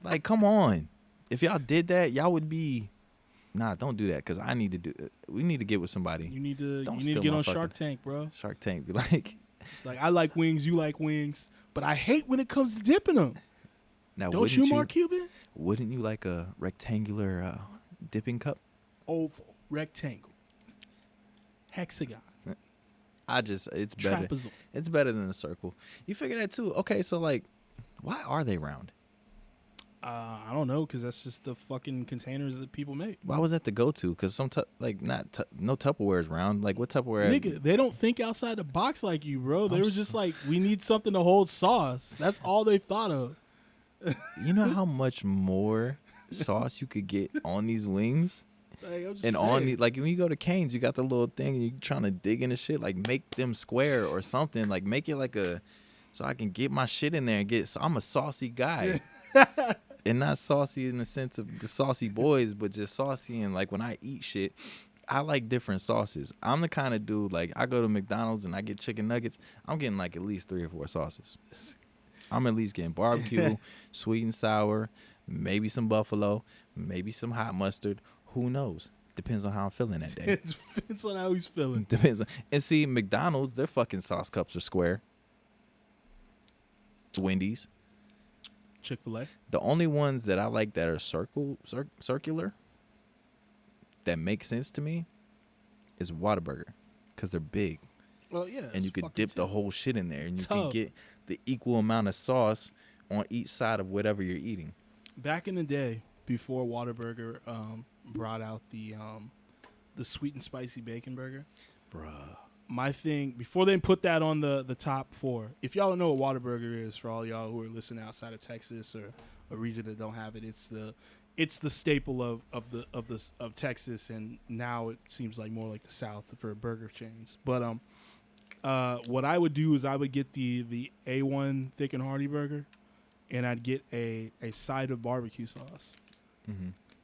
Like, come on. If y'all did that, y'all would be... Nah, don't do that, because I need to do it. We need to get with somebody. You need to get on Shark Tank, bro. Shark Tank. Be like... It's like, I like wings, you like wings, but I hate when it comes to dipping them. Now, don't you, Mark Cuban? Wouldn't you like a rectangular dipping cup? Oval, rectangle, hexagon. It's better. Trapezoid. It's better than a circle. You figure that too. Okay, so like, why are they round? I don't know, because that's just the fucking containers that people make. Why was that the go-to? Because no Tupperware is round. Like, what Tupperware? Nigga, they don't think outside the box like you, bro. They were just like, we need something to hold sauce. That's all they thought of. You know how much more sauce you could get on these wings? Like, I'm just and saying. on the, like when you go to Cane's, you got the little thing and you trying to dig into shit. Like, make them square or something. Like, make it like so I can get my shit in there and get. So I'm a saucy guy. And not saucy in the sense of the saucy boys, but just saucy. And like when I eat shit, I like different sauces. I'm the kind of dude, like, I go to McDonald's and I get chicken nuggets. I'm getting like at least 3 or 4 sauces. I'm at least getting barbecue, sweet and sour, maybe some buffalo, maybe some hot mustard. Who knows? Depends on how I'm feeling that day. It depends on how he's feeling. Depends on, and see, McDonald's, their fucking sauce cups are square. Wendy's. Chick-fil-A. The only ones that I like that are circular, that make sense to me, is Whataburger, because they're big. Well, yeah. And you could dip the whole shit in there, and you can get the equal amount of sauce on each side of whatever you're eating. Back in the day, before Whataburger brought out the sweet and spicy bacon burger, bruh. My thing, before they put that on the top 4, if y'all don't know what Whataburger is, for all y'all who are listening outside of Texas or a region that don't have it, it's the staple of Texas, and now it seems like more like the South for burger chains. But what I would do is I would get the A1 thick and hearty burger, and I'd get a side of barbecue sauce,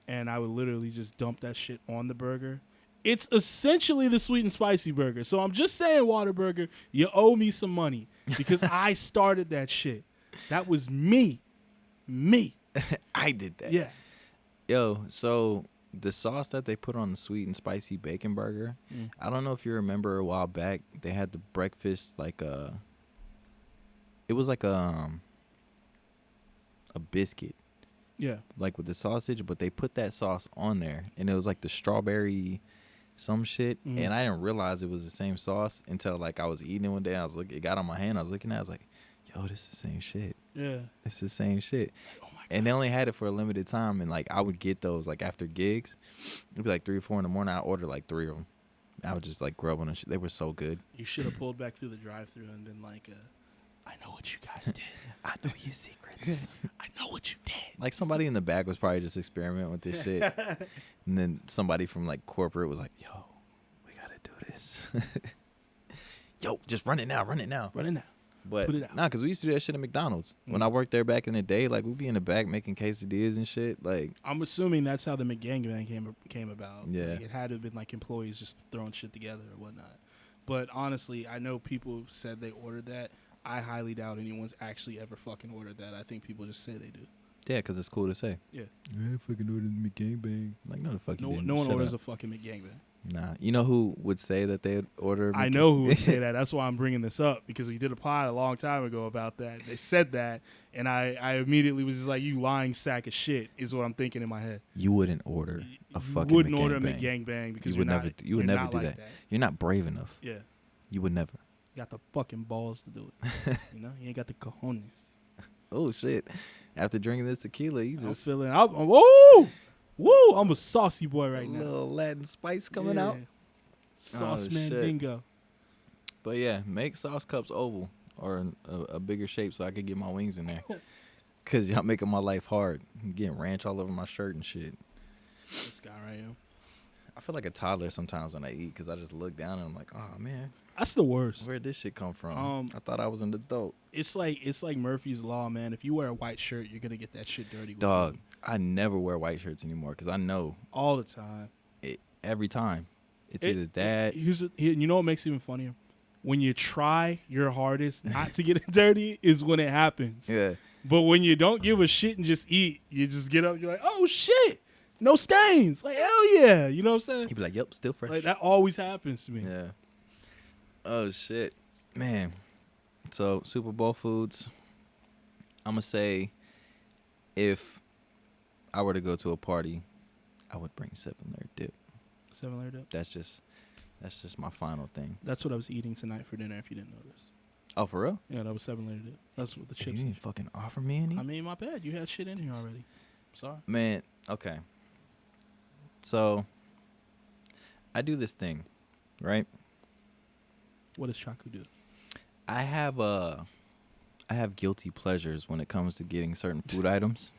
and I would literally just dump that shit on the burger. It's essentially the sweet and spicy burger. So I'm just saying, Whataburger, you owe me some money because I started that shit. That was me. I did that. Yeah. Yo, so the sauce that they put on the sweet and spicy bacon burger, I don't know if you remember a while back, they had the breakfast, like it was like a biscuit. Yeah. Like with the sausage, but they put that sauce on there, and it was like the strawberry some shit, and I didn't realize it was the same sauce until like I was eating it one day. It got on my hand. I was looking at it. I was like, yo, this is the same shit. Yeah. It's the same shit. Oh my God. And they only had it for a limited time, and like I would get those like after gigs. It'd be like 3 or 4 in the morning. I'd order like 3 of them. I would just like grub on them. They were so good. You should have pulled back through the drive-thru and been like, I know what you guys did. I know your secrets. I know what you did. Like somebody in the back was probably just experimenting with this shit. And then somebody from like corporate was like, yo, we got to do this. Yo, just run it now. But Put it out. nah, because we used to do that shit at McDonald's. When I worked there back in the day, like we'd be in the back making quesadillas and shit. Like, I'm assuming that's how the McGangbang came about. Yeah. Like, it had to have been like employees just throwing shit together or whatnot. But honestly, I know people said they ordered that. I highly doubt anyone's actually ever fucking ordered that. I think people just say they do. yeah, because it's cool to say. Yeah. I fucking ordered McGangbang. Like, no, the fuck you didn't. No one Shut orders up. a fucking McGangbang. Nah, you know who would say that they'd order? I know who would say that. That's why I'm bringing this up, because we did a pod a long time ago about that. They said that, and I immediately was just like, "You lying sack of shit," is what I'm thinking in my head. You wouldn't order a fucking. You wouldn't McGangbang. order a McGangbang because you would never. You would never do like that. You're not brave enough. Yeah, you would never. You got the fucking balls to do it. You ain't got the cojones. Oh shit! After drinking this tequila, you just feeling. Woo! I'm a saucy boy right now. Little Latin spice coming out. Sauce man shit. bingo. But yeah, make sauce cups oval or a bigger shape so I could get my wings in there. Cause y'all making my life hard. I'm getting ranch all over my shirt and shit. This guy right here. I feel like a toddler sometimes when I eat because I just look down and I'm like, oh man, that's the worst. Where'd this shit come from? I thought I was an adult. It's like Murphy's Law, man. If you wear a white shirt, you're gonna get that shit dirty. Dog, I never wear white shirts anymore because I know all the time. Every time. It's either that. You know what makes it even funnier? When you try your hardest not to get it dirty is when it happens. Yeah. But when you don't give a shit and just eat, you just get up, you're like, oh shit, no stains. Like, hell yeah. You know what I'm saying? You be like, yep, still fresh. Like, that always happens to me. Yeah. Oh shit. Man. So Super Bowl foods. I'm gonna say if I were to go to a party, I would bring 7-layer dip. 7-layer dip? That's just my final thing. That's what I was eating tonight for dinner, if you didn't notice. Oh, for real? Yeah, that was 7-layer dip. That's what the chips. You didn't fucking offer me any? I mean, my bad. You had shit in here already. Sorry. Man, okay. So I do this thing, right? What does Chaku do? I have guilty pleasures when it comes to getting certain food items.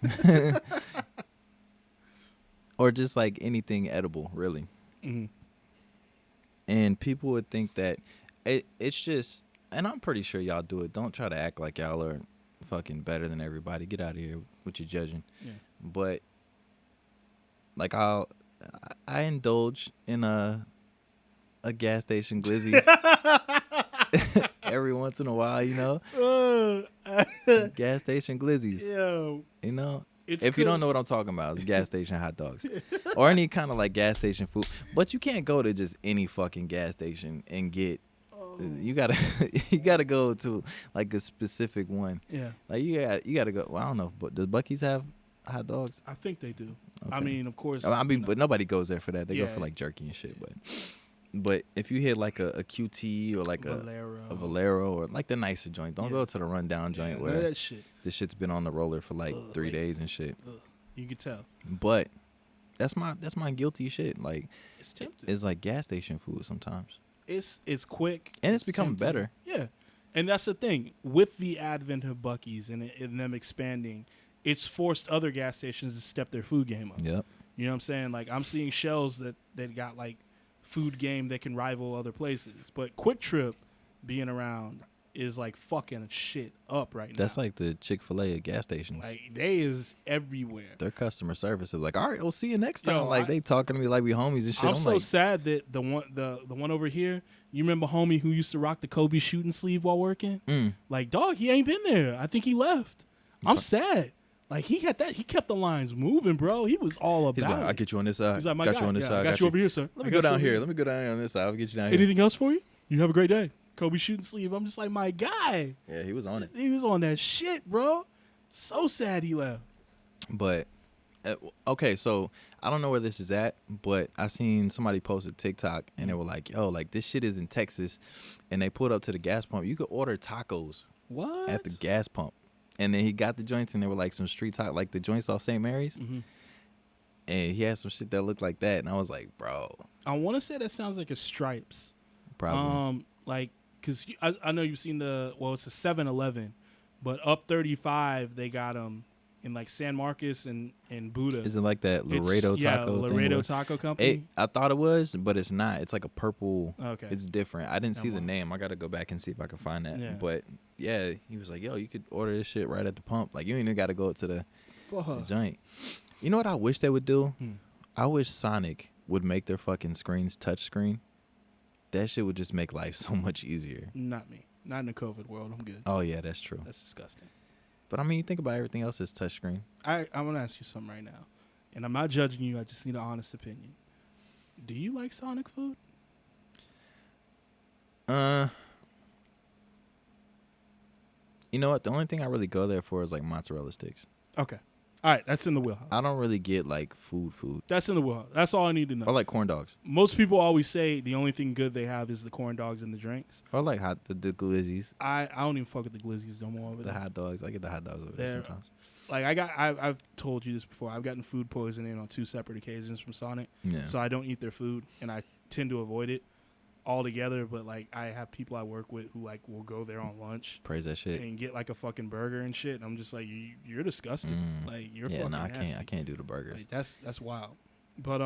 Or just like anything edible, really. Mm-hmm. And people would think that it's just, and I'm pretty sure y'all do it. Don't try to act like y'all are fucking better than everybody. Get out of here with your judging. Yeah. But like I indulge in a gas station glizzy every once in a while, you know. Gas station glizzies. Yo. You know. If you don't know what I'm talking about, it's gas station hot dogs or any kind of like gas station food. But you can't go to just any fucking gas station and get. You gotta go to like a specific one. Yeah. Like you gotta go. Well, I don't know, but does Buc-ee's have hot dogs? I think they do. Okay. I mean, of course. But nobody goes there for that. They go for like jerky and shit. But if you hit like a QT or like a Valero or like the nicer joint, don't go to the rundown joint where that shit. This shit's been on the roller for like 3 days and shit. You can tell. But that's my guilty shit. Like it's tempting. It's like gas station food sometimes. It's quick and it's becoming better. Yeah, and that's the thing with the advent of Buc-ee's and them expanding. It's forced other gas stations to step their food game up. Yep. You know what I'm saying? Like I'm seeing shells that got like food game that can rival other places. But Quick Trip being around is like fucking shit up right now. That's like the Chick-fil-A at gas stations. Like they is everywhere. Their customer service is like, all right, we'll see you next time. Like they talking to me like we homies and shit. I'm so like, sad that the one over here, you remember homie who used to rock the Kobe shooting sleeve while working? Like, dog, he ain't been there. I think he left. I'm sad. Like he kept the lines moving, bro. He was all about He's like, it. I'll get you on this side. He's like, my got guy. you on this side. I got you over here, sir. Let me go down here. Let me go down here on this side. I'll get you down here. Anything else for you? You have a great day. Kobe shooting sleeve. I'm just like, my guy. Yeah, he was on it. He was on that shit, bro. So sad he left. But okay, so I don't know where this is at, but I seen somebody post a TikTok and they were like, yo, like this shit is in Texas, and they pulled up to the gas pump. You could order tacos at the gas pump. And then he got the joints, and they were like some street talk, like the joints off St. Mary's. Mm-hmm. And he had some shit that looked like that, and I was like, bro. I want to say that sounds like a Stripes. Probably. Like, because I know you've seen it's a 7-Eleven, but up 35, they got them in like San Marcos and Buda. Is it like that Laredo Taco thing? Laredo Taco Company. I thought it was, but it's not. It's like a purple. Okay. It's different. I didn't see the name. I got to go back and see if I can find that. Yeah. But yeah, he was like, yo, you could order this shit right at the pump. Like, you ain't even got to go to the joint. You know what I wish they would do? I wish Sonic would make their fucking screens touch screen. That shit would just make life so much easier. Not me. Not in the COVID world. I'm good. Oh, yeah, that's true. That's disgusting. But, I mean, you think about everything else as touchscreen. I'm going to ask you something right now. And I'm not judging you. I just need an honest opinion. Do you like Sonic food? You know what? The only thing I really go there for is like mozzarella sticks. Okay. All right, that's in the wheelhouse. I don't really get like food. That's in the wheelhouse. That's all I need to know. Or like corn dogs. Most people always say the only thing good they have is the corn dogs and the drinks. Or like the glizzies. I don't even fuck with the glizzies no more. The hot dogs. I get the hot dogs over there sometimes. Like I've told you this before. I've gotten food poisoning on 2 separate occasions from Sonic. Yeah. So I don't eat their food, and I tend to avoid it altogether. But like I have people I work with who like will go there on lunch, praise that shit, and get like a fucking burger and shit. And I'm just like, you're disgusting. Like you're fucking nasty. I can't do the burgers. Like, that's wild. But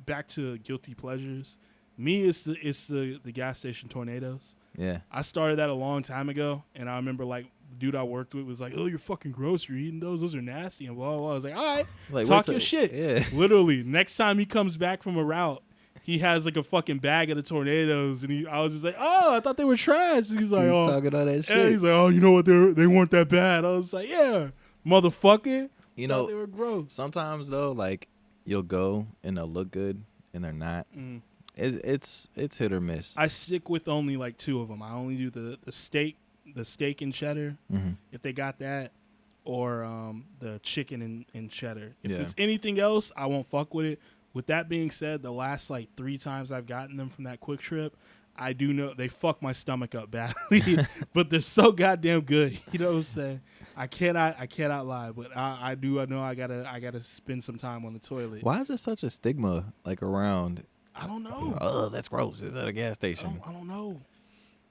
back to guilty pleasures. Me, it's the gas station tornadoes. Yeah. I started that a long time ago, and I remember like the dude I worked with was like, "Oh, you're fucking gross. You're eating those. Those are nasty." And blah blah blah. I was like, "All right, like, talk your shit." Yeah. Literally, next time he comes back from a route, he has like a fucking bag of the tornadoes, and I was just like, "Oh, I thought they were trash." And he's like, "Oh, talking all that shit." And he's like, "Oh, you know what? They weren't that bad." I was like, "Yeah, motherfucker." You know, they were gross. Sometimes though, like you'll go and they'll look good and they're not. It's hit or miss. I stick with only like 2 of them. I only do the steak and cheddar, if they got that, or the chicken and cheddar. If there's anything else, I won't fuck with it. With that being said, the last like 3 times I've gotten them from that Quick Trip, I do know they fuck my stomach up badly, but they're so goddamn good. You know what I'm saying? I cannot lie, but I know I gotta spend some time on the toilet. Why is there such a stigma like around? I don't know. Oh, that's gross. It's at a gas station. I don't know.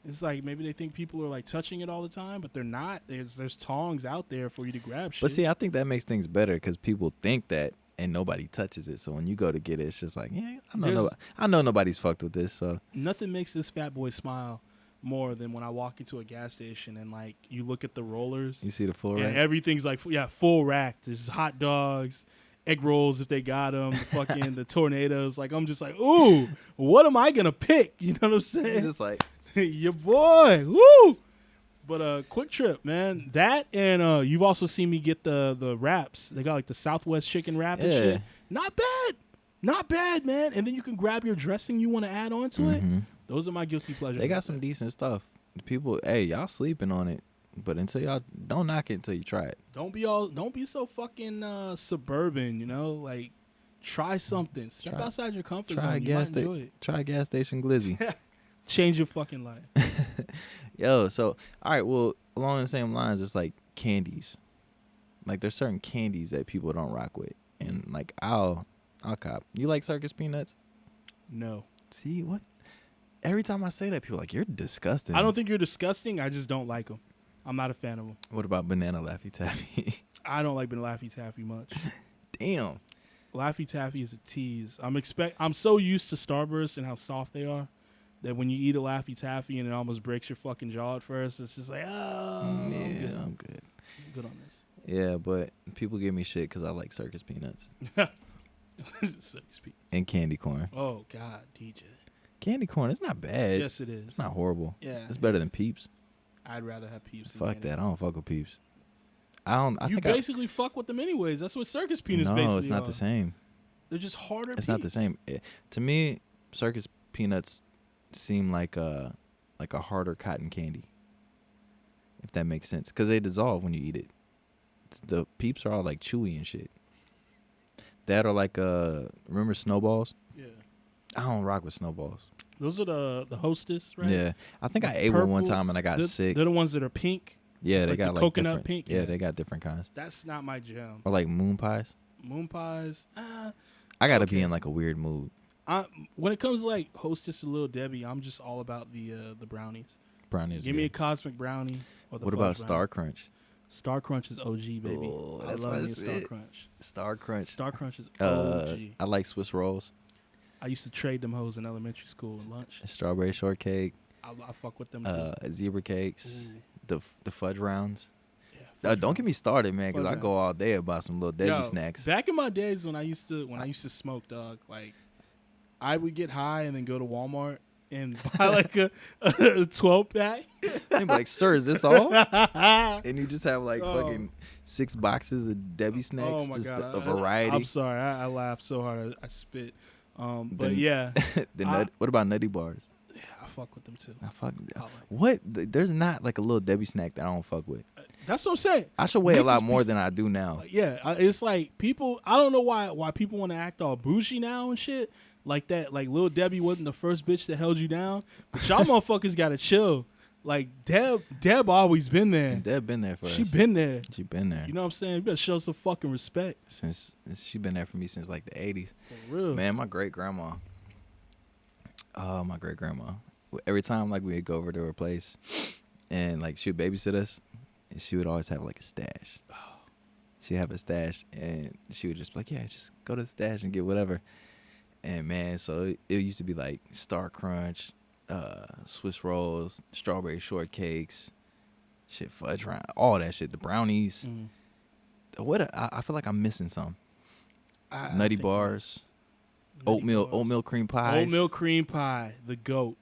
It's like maybe they think people are like touching it all the time, but they're not. There's tongs out there for you to grab shit. But see, I think that makes things better because people think that and nobody touches it. So when you go to get it, it's just like, yeah, I know nobody's fucked with this. So nothing makes this fat boy smile more than when I walk into a gas station and like you look at the rollers. You see the full rack? And everything's like, full rack. There's hot dogs, egg rolls if they got them, the tornadoes. Like I'm just like, ooh, what am I gonna pick? You know what I'm saying? Just like your boy, woo. But Quick Trip, man, that and you've also seen me get the wraps. They got like the Southwest chicken wrap and shit. Not bad, man. And then you can grab your dressing you want to add on to it. Those are my guilty pleasures. They got some decent stuff. People, hey, y'all sleeping on it, but until y'all don't knock it until you try it. Don't be so fucking suburban, you know. Like try something. Step outside your comfort zone. You might enjoy it. Try a gas station glizzy. Change your fucking life. Yo, so all right, well, along the same lines, it's like candies. Like there's certain candies that people don't rock with, and like I'll cop. You like circus peanuts? No. See what? Every time I say that, people are like, you're disgusting. I don't think you're disgusting. I just don't like them. I'm not a fan of them. What about banana Laffy Taffy? I don't like Laffy Taffy much. Damn. Laffy Taffy is a tease. I'm so used to Starburst and how soft they are that when you eat a Laffy Taffy and it almost breaks your fucking jaw at first, it's just like, oh, yeah, I'm good. I'm good on this. Yeah, but people give me shit because I like circus peanuts. Circus peanuts. And candy corn. Oh, God, DJ. Candy corn, it's not bad. Yes, it is. It's not horrible. Yeah. It's better than Peeps. I'd rather have Peeps than Fuck candy. that. I don't fuck with Peeps. You basically fuck with them anyways. That's what circus peanuts basically are. No, it's not the same. They're just harder It's not the same. To me, circus peanuts seem like a harder cotton candy. If that makes sense. Because they dissolve when you eat it. The Peeps are all like chewy and shit. That or like, remember Snowballs? Yeah. I don't rock with Snowballs. Those are the Hostess, right? Yeah. I think I ate one time and I got sick. They're the ones that are pink. Yeah, it's they like got the like coconut different, pink. Yeah, they got different kinds. That's not my jam. Or like moon pies. Moon pies. I gotta be in like a weird mood. When it comes to like Hostess and Little Debbie, I'm just all about the brownies. Brownies. Give me a cosmic brownie. Or the what about Star Crunch? Star Crunch is OG, baby. Oh, I love me a Star Crunch. Star Crunch. Star Crunch is OG. I like Swiss rolls. I used to trade them hoes in elementary school and lunch. Strawberry shortcake. I fuck with them too. Zebra cakes. Ooh. The fudge rounds. Yeah, don't get me started, man, because I go all day about some Little Debbie snacks. Back in my days when I used to smoke, dog, like I would get high and then go to Walmart and buy like a 12-pack. They'd be like, sir, is this all? And you just have like fucking 6 boxes of Debbie snacks. Oh my just God. a variety. I'm sorry. I laughed so hard I spit. But yeah. What about nutty bars? Yeah, I fuck with them too. What? There's not like a little Debbie snack that I don't fuck with. That's what I'm saying. I should weigh a lot more than I do now. It's like people. I don't know why people want to act all bougie now and shit like that. Like Lil Debbie wasn't the first bitch that held you down, but y'all motherfuckers gotta chill. Like Deb always been there. Deb been there for us. She been there. She been there. You know what I'm saying? You better show some fucking respect. Since she been there for me since like the 80s. For real. Man, my great grandma. Every time like we'd go over to her place, and like she would babysit us, and she would always have like a stash. She'd have a stash, and she would just be like, yeah, just go to the stash and get whatever. And man, so it used to be like Star Crunch, Swiss rolls, strawberry shortcakes, shit, fudge round, all that shit, the brownies. I feel like I'm missing some. Nutty bars, oatmeal cream pies. Oatmeal cream pie, the goat.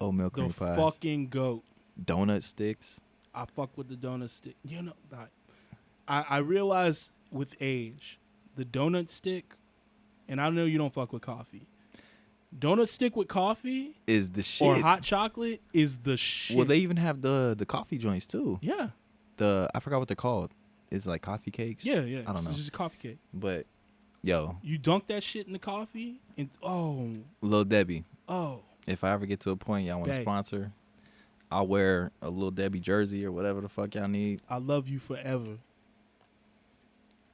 Oatmeal cream pies. The fucking goat. Donut sticks. I fuck with the donut stick. You know, I realize with age, the donut stick, and I know you don't fuck with coffee. Donut stick with coffee is the shit. Or hot chocolate is the shit. Well, they even have the coffee joints too. Yeah. I forgot what they're called. It's like coffee cakes. Yeah. I don't know. It's just a coffee cake. But yo, you dunk that shit in the coffee and Lil Debbie. Oh. If I ever get to a point y'all want to sponsor, I'll wear a Lil Debbie jersey or whatever the fuck y'all need. I love you forever.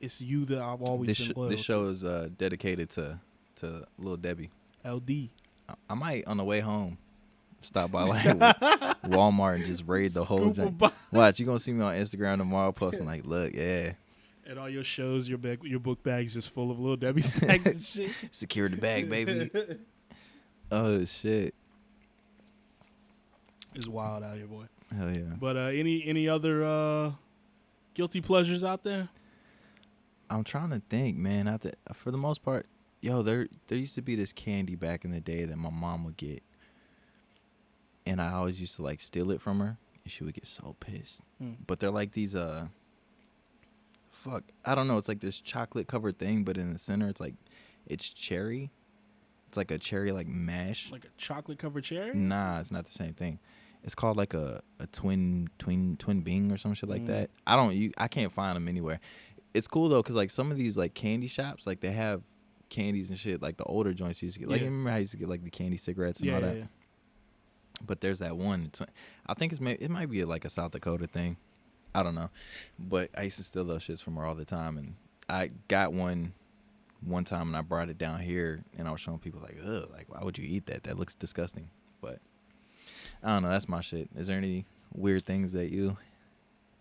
It's you that I've always been loyal to. This show is dedicated to Lil Debbie. LD. I might on the way home stop by like Walmart and just raid the whole joint. Watch, you gonna see me on Instagram tomorrow posting like, look, yeah. And all your shows, your book bag's just full of Lil Debbie snacks and shit. Secure the bag, baby. Oh shit. It's wild out here, boy. Hell yeah. But any other guilty pleasures out there? I'm trying to think, man. For the most part, yo, there used to be this candy back in the day that my mom would get, and I always used to like steal it from her, and she would get so pissed. But they're like these I don't know. It's like this chocolate covered thing, but in the center, it's cherry. It's like a cherry like mash. Like a chocolate covered cherry? Nah, it's not the same thing. It's called like a twin bing or some shit like that. I can't find them anywhere. It's cool though, cause like some of these like candy shops, like they have candies and shit, like the older joints used to get. Like remember how I used to get like the candy cigarettes and all that. Yeah. But there's that one. I think it might be like a South Dakota thing. I don't know, but I used to steal those shits from her all the time, and I got one time and I brought it down here, and I was showing people like, ugh, like why would you eat that? That looks disgusting. But I don't know. That's my shit. Is there any weird things that you?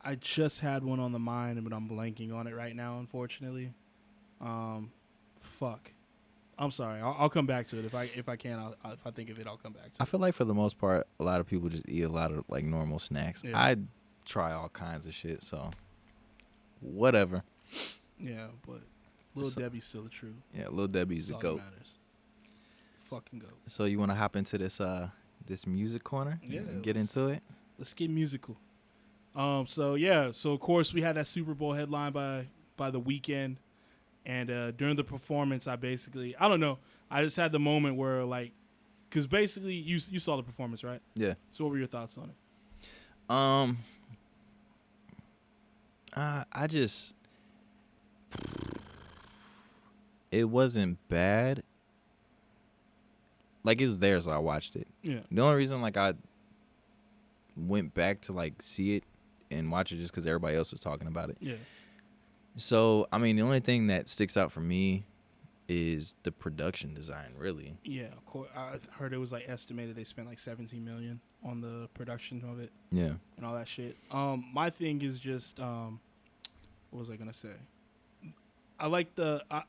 I just had one on the mind, but I'm blanking on it right now, unfortunately. Fuck. I'm sorry. I'll come back to it if I can. If I think of it, I'll come back to it. I feel like for the most part, a lot of people just eat a lot of like normal snacks. Yeah. I try all kinds of shit, so whatever. Yeah, but Lil Debbie's still the truth. Yeah, Lil Debbie's the goat. Matters. Fucking goat. So you want to hop into this music corner? Yeah. Get into it. Let's get musical. So of course we had that Super Bowl headline by The Weeknd, and during the performance, I don't know, I just had the moment where like, because basically you saw the performance, right? Yeah. So what were your thoughts on it? It wasn't bad. Like it was there, so I watched it. Yeah. The only reason like I went back to like see it and watch it just because everybody else was talking about it. Yeah. So I mean, the only thing that sticks out for me is the production design, really. Yeah, of course. I heard it was like estimated they spent like $17 million on the production of it. Yeah. And all that shit. My thing is just what was I gonna say? I like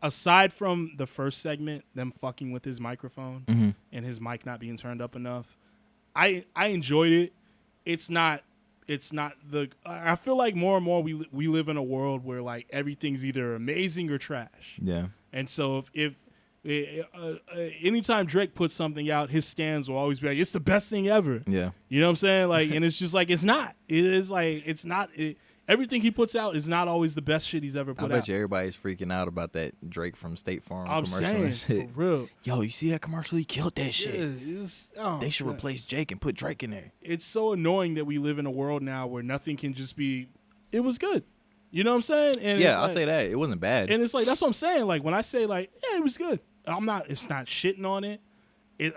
aside from the first segment, them fucking with his microphone and his mic not being turned up enough. I enjoyed it. It's not I feel like more and more we live in a world where like everything's either amazing or trash. Yeah. And so if anytime Drake puts something out, his stands will always be like, it's the best thing ever. Yeah. You know what I'm saying? Like, and it's just like, it's not. It is like, it's not. everything he puts out is not always the best shit he's ever put out. I bet you everybody's freaking out about that Drake from State Farm commercial saying, and shit. for real. Yo, you see that commercial? He killed that shit. They should man. replace Jake and put Drake in there. It's so annoying that we live in a world now where nothing can just be, it was good. You know what I'm saying? And yeah, I'll say that. It wasn't bad. And it's like, that's what I'm saying. Like, when I say, like, yeah, it was good. It's not shitting on it.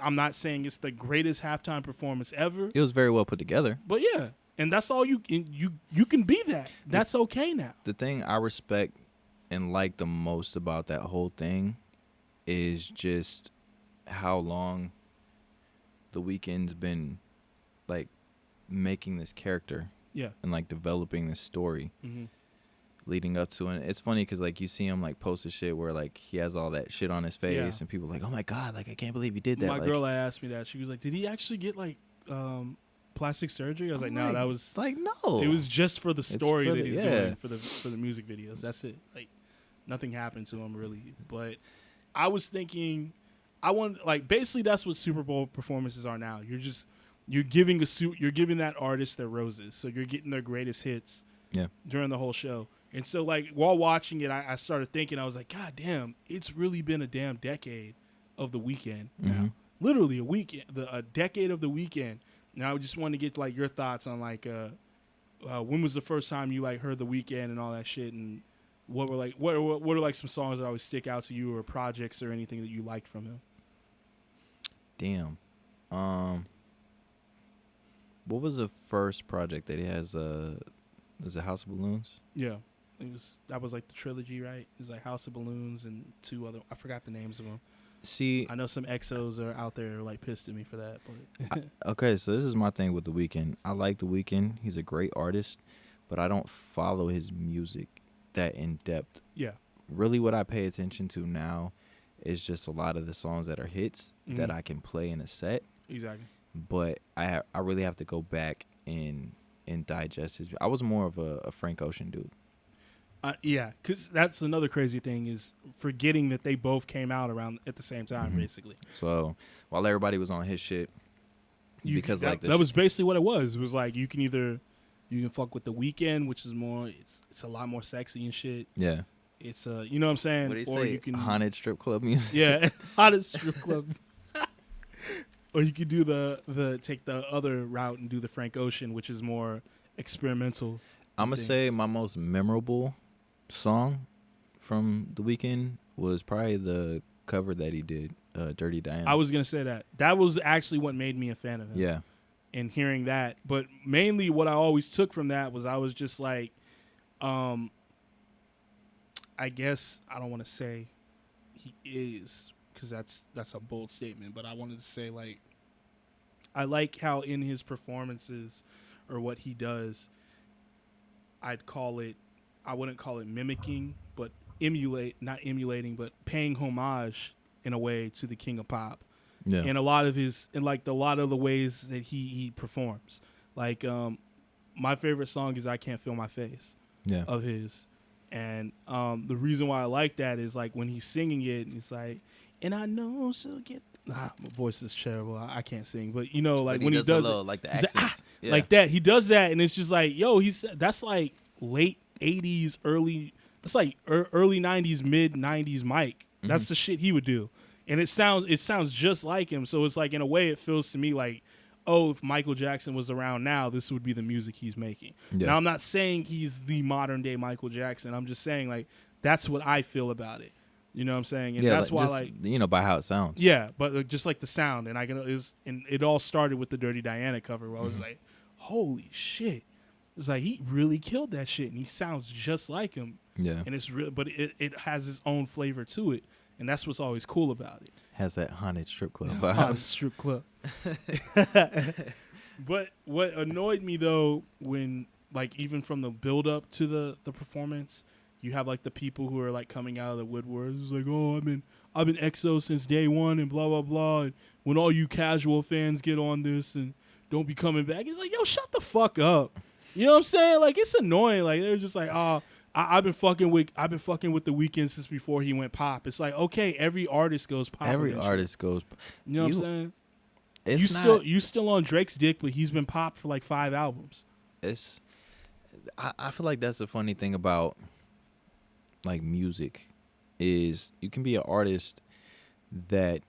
I'm not saying it's the greatest halftime performance ever. It was very well put together. But yeah, and that's all you can be that. That's okay now. The thing I respect and like the most about that whole thing is just how long The Weeknd's been like making this character. Yeah. And like developing this story. Mm-hmm. Leading up to it. It's funny because like you see him like post a shit where like he has all that shit on his face and people are like, oh my God, like I can't believe he did that. My like, girl asked me that. She was like, did he actually get like plastic surgery? I was like, no, that was like no. It was just for the story for that the- he's yeah. doing for the music videos. That's it. Like nothing happened to him really. But I was thinking, I want like basically that's what Super Bowl performances are now. You're giving that artist their roses, so you're getting their greatest hits during the whole show. And so, like, while watching it, I started thinking, I was like, God damn, it's really been a damn decade of The Weeknd now. Literally a decade of The Weeknd. Now, I just wanted to get, like, your thoughts on, like, when was the first time you, like, heard The Weeknd and all that shit, and what were, like, what are, like, some songs that always stick out to you or projects or anything that you liked from him? Damn. What was the first project that he has? Was it House of Balloons? Yeah. That was like the trilogy, right? It was like House of Balloons and two other. I forgot the names of them. See, I know some exos are out there like pissed at me for that. But okay, so this is my thing with The Weeknd. I like The Weeknd. He's a great artist, but I don't follow his music that in depth. Yeah. Really, what I pay attention to now is just a lot of the songs that are hits that I can play in a set. Exactly. But I really have to go back and digest his. I was more of a Frank Ocean dude. Yeah, because that's another crazy thing is forgetting that they both came out around at the same time, basically. So while everybody was on his shit, that was basically what it was. It was like you can fuck with The Weeknd, which is more it's a lot more sexy and shit. Yeah, it's you know what I'm saying. What do you or say? You can haunted strip club music. Yeah, haunted strip club. Or you could do take the other route and do the Frank Ocean, which is more experimental. I'm gonna say my most memorable song from The Weeknd was probably the cover that he did, Dirty Diana. I was gonna say that. That was actually what made me a fan of him. Yeah. And hearing that, but mainly what I always took from that was I was just like, I guess I don't want to say he is because that's a bold statement, but I wanted to say like, I like how in his performances or what he does, I wouldn't call it mimicking, but not emulating, but paying homage in a way to the King of Pop. Yeah. And a lot of the ways that he performs. Like my favorite song is I Can't Feel My Face of his. And the reason why I like that is like when he's singing it and he's like, and I know she'll get my voice is terrible. I can't sing, but you know, like when he does it, like the accents, like that, he does that, and it's just like, yo, that's like late '80s, early 90s, mid '90s Mike. That's the shit he would do, and it sounds just like him. So it's like in a way, it feels to me like, oh, if Michael Jackson was around now, this would be the music he's making. Yeah. Now I'm not saying he's the modern day Michael Jackson. I'm just saying like that's what I feel about it. You know what I'm saying? And that's why, just, by how it sounds. Yeah, but just like the sound, and it all started with the Dirty Diana cover, where I was like, "Holy shit!" It's like he really killed that shit, and he sounds just like him. Yeah, and it's real, but it has its own flavor to it, and that's what's always cool about it. Has that haunted strip club vibe. Haunted strip club. But what annoyed me though, when like even from the build up to the performance. You have like the people who are like coming out of the woodworks. It's like, oh, I've been EXO since day one and blah blah blah. And when all you casual fans get on this and don't be coming back, it's like, yo, shut the fuck up. You know what I'm saying? Like it's annoying. Like they're just like, oh, I've been fucking with The Weeknd since before he went pop. It's like, okay, every artist goes pop. Every artist goes. You know what I'm saying? You still on Drake's dick, but he's been pop for like 5 albums. I feel like that's the funny thing about like music is you can be an artist that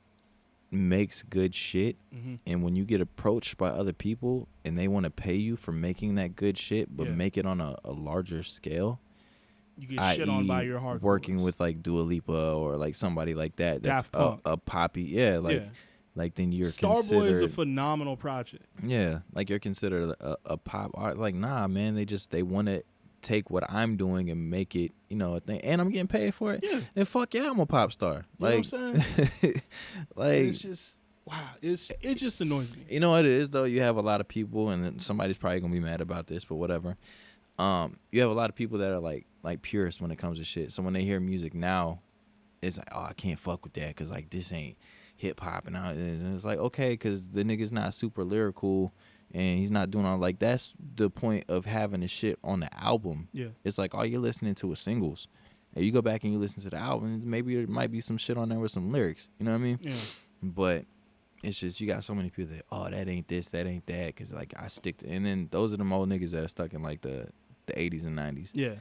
makes good shit, and when you get approached by other people and they want to pay you for making that good shit but make it on a larger scale, you get shit on by your hardcore. Working with like Dua Lipa or like somebody like that, that's a poppy, like then you're Starboy is a phenomenal project. Yeah, like you're considered a pop art. Like, nah, man, they want to take what I'm doing and make it, a thing, and I'm getting paid for it. Yeah, and fuck yeah, I'm a pop star. You know what I'm saying? Like, it's just wow. It just annoys me. You know what it is though? You have a lot of people, and somebody's probably gonna be mad about this, but whatever. You have a lot of people that are like purists when it comes to shit. So when they hear music now, it's like, oh, I can't fuck with that because like this ain't hip hop, and it's like, okay, because the nigga's not super lyrical. And he's not doing all like that's the point of having the shit on the album. Yeah, it's like all you're listening to is singles. And you go back and you listen to the album, maybe there might be some shit on there with some lyrics. You know what I mean? Yeah. But it's just you got so many people that that ain't this, that ain't that, because like I stick to, and then those are the old niggas that are stuck in like the 80s and 90s. Yeah.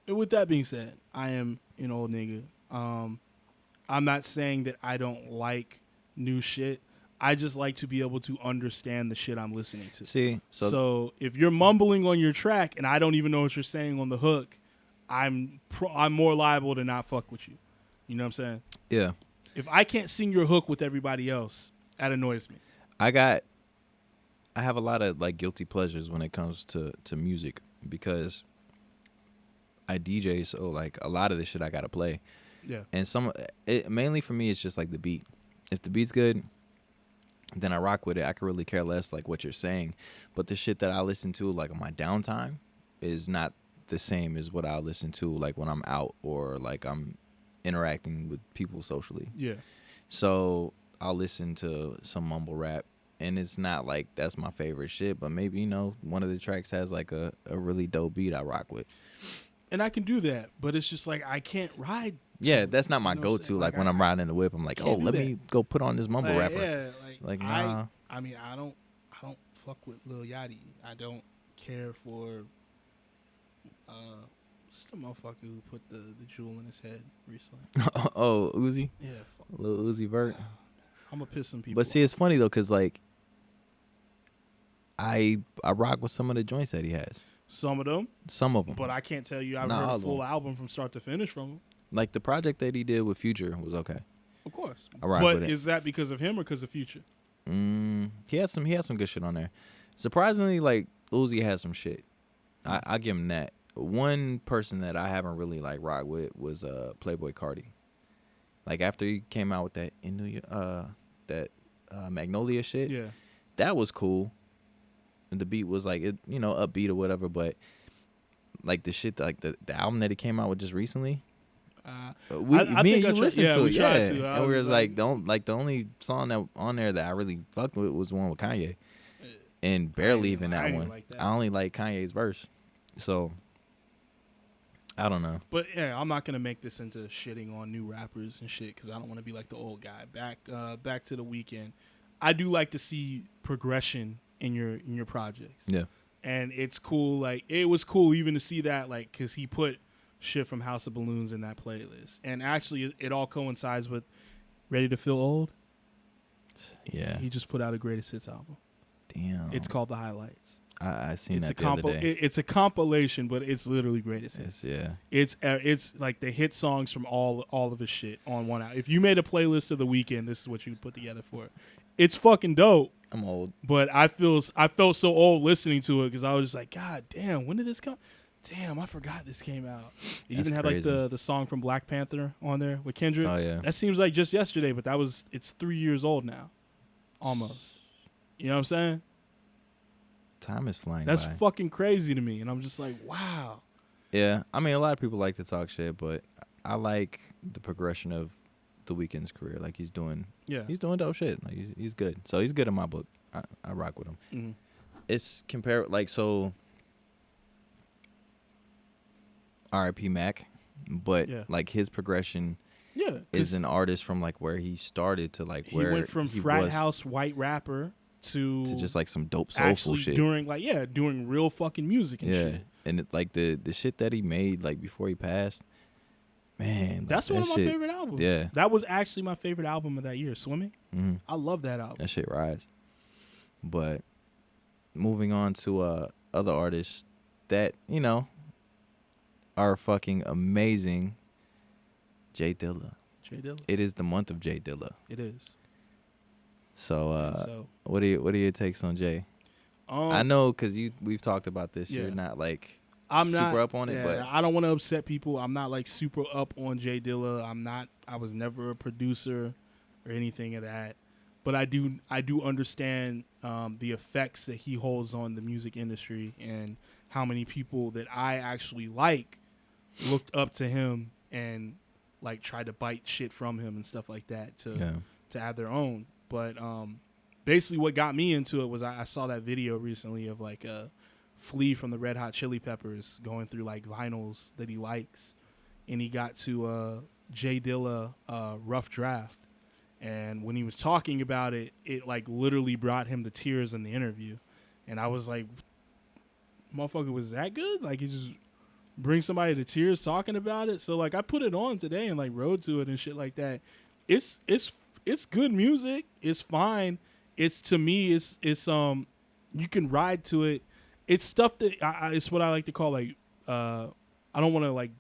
And with that being said, I am an old nigga. I'm not saying that I don't like new shit. I just like to be able to understand the shit I'm listening to. See, so if you're mumbling on your track and I don't even know what you're saying on the hook, I'm more liable to not fuck with you. You know what I'm saying? Yeah. If I can't sing your hook with everybody else, that annoys me. I have a lot of like guilty pleasures when it comes to music because I DJ, so like a lot of this shit I gotta play. Yeah. And mainly for me, it's just like the beat. If the beat's good, then I rock with it. I could really care less like what you're saying. But the shit that I listen to like on my downtime is not the same as what I listen to like when I'm out or like I'm interacting with people socially. Yeah. So I'll listen to some mumble rap, and it's not like that's my favorite shit, but maybe, one of the tracks has like a really dope beat I rock with. And I can do that, but it's just like I can't ride. Yeah, that's not my go-to. Like when I'm riding in the whip, I'm like, oh, let me go put on this mumble rapper. Yeah, like nah. I mean, I don't fuck with Lil Yachty. I don't care for what's the motherfucker who put the jewel in his head recently? Oh, Uzi? Yeah. Lil Uzi Vert. I'm gonna piss some people But see, it's funny though, cause like I rock with some of the joints that he has. Some of them. But I can't tell you I've heard a full album from start to finish from him. Like the project that he did with Future was okay. Of course. I rock with it. But is that because of him or because of Future? He had some good shit on there. Surprisingly, like Uzi has some shit. I give him that. One person that I haven't really like rock with was Playboy Cardi. Like after he came out with that in New York, that Magnolia shit. Yeah. That was cool. And the beat was like upbeat or whatever, but like the shit like the album that he came out with just recently. Me and you listened to it, yeah. And we was like, the only song that on there that I really fucked with was one with Kanye, and barely even that one. Like that. I only like Kanye's verse, so I don't know. But yeah, I'm not gonna make this into shitting on new rappers and shit because I don't want to be like the old guy. Back to the Weeknd. I do like to see progression in your projects. Yeah, and it's cool. Like it was cool even to see that, like, because he put shit from House of Balloons in that playlist, and actually it all coincides with Ready to Feel Old. Yeah, he just put out a greatest hits album. Damn, it's called The Highlights. I seen that the other day. It's a compilation, but it's literally greatest hits. Yeah, it's like the hit songs from all of his shit on one album. If you made a playlist of the Weeknd, this is what you would put together for it. It's fucking dope. I'm old, but I felt so old listening to it because I was just like, God damn, when did this come? Damn, I forgot this came out. It even had crazy. Like the song from Black Panther on there with Kendrick. Oh yeah, that seems like just yesterday, but it's 3 years old now, almost. You know what I'm saying? Time is flying. That's fucking crazy to me, and I'm just like, wow. Yeah, I mean, a lot of people like to talk shit, but I like the progression of the Weeknd's career. Like he's doing dope shit. Like he's good. So he's good in my book. I rock with him. Mm-hmm. It's compared like so. R.I.P. Mac, but like his progression is an artist from like where he started to like where he went from frat house white rapper to just like some dope soulful actually shit doing real fucking music and shit. And like the shit that he made like before he passed, man, like, That's one of my favorite albums. Yeah, that was actually my favorite album of that year, Swimming. mm-hmm. I love that album. That shit rides. But moving on to other artists that are fucking amazing. J Dilla. It is the month of J Dilla. It is. So, what are your takes on Jay? I know because we've talked about this. Yeah. You're not like super up on it, but I don't want to upset people. I'm not like super up on J Dilla. I was never a producer or anything of that. But I do understand the effects that he holds on the music industry and how many people that I actually like looked up to him and like tried to bite shit from him and stuff like that to add their own. But basically what got me into it was I saw that video recently of like Flea from the Red Hot Chili Peppers going through like vinyls that he likes, and he got to J Dilla Rough Draft. And when he was talking about it, it like literally brought him to tears in the interview. And I was like, motherfucker, was that good? Like, he just brings somebody to tears talking about it. So like I put it on today and like rode to it and shit like that. It's good music. It's fine. To me it's you can ride to it. It's stuff that it's what I like to call like I don't want to like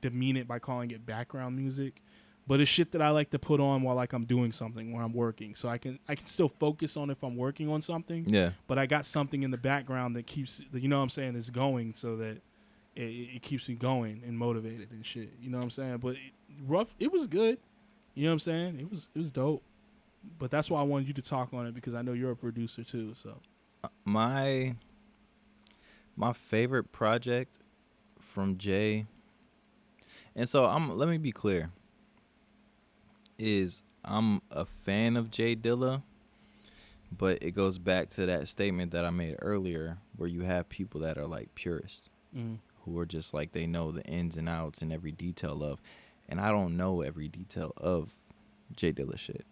demean it by calling it background music. But it's shit that I like to put on while like I'm doing something, where I'm working. So I can still focus on if I'm working on something. Yeah. But I got something in the background that keeps, you know what I'm saying, is going, so that it keeps me going and motivated and shit. You know what I'm saying? But it was good. You know what I'm saying? It was dope. But that's why I wanted you to talk on it, because I know you're a producer too. So my favorite project from Jay, and so let me be clear. I'm a fan of J Dilla, but it goes back to that statement that I made earlier, where you have people that are like purists, who are just like, they know the ins and outs and every detail of, and I don't know every detail of J Dilla shit,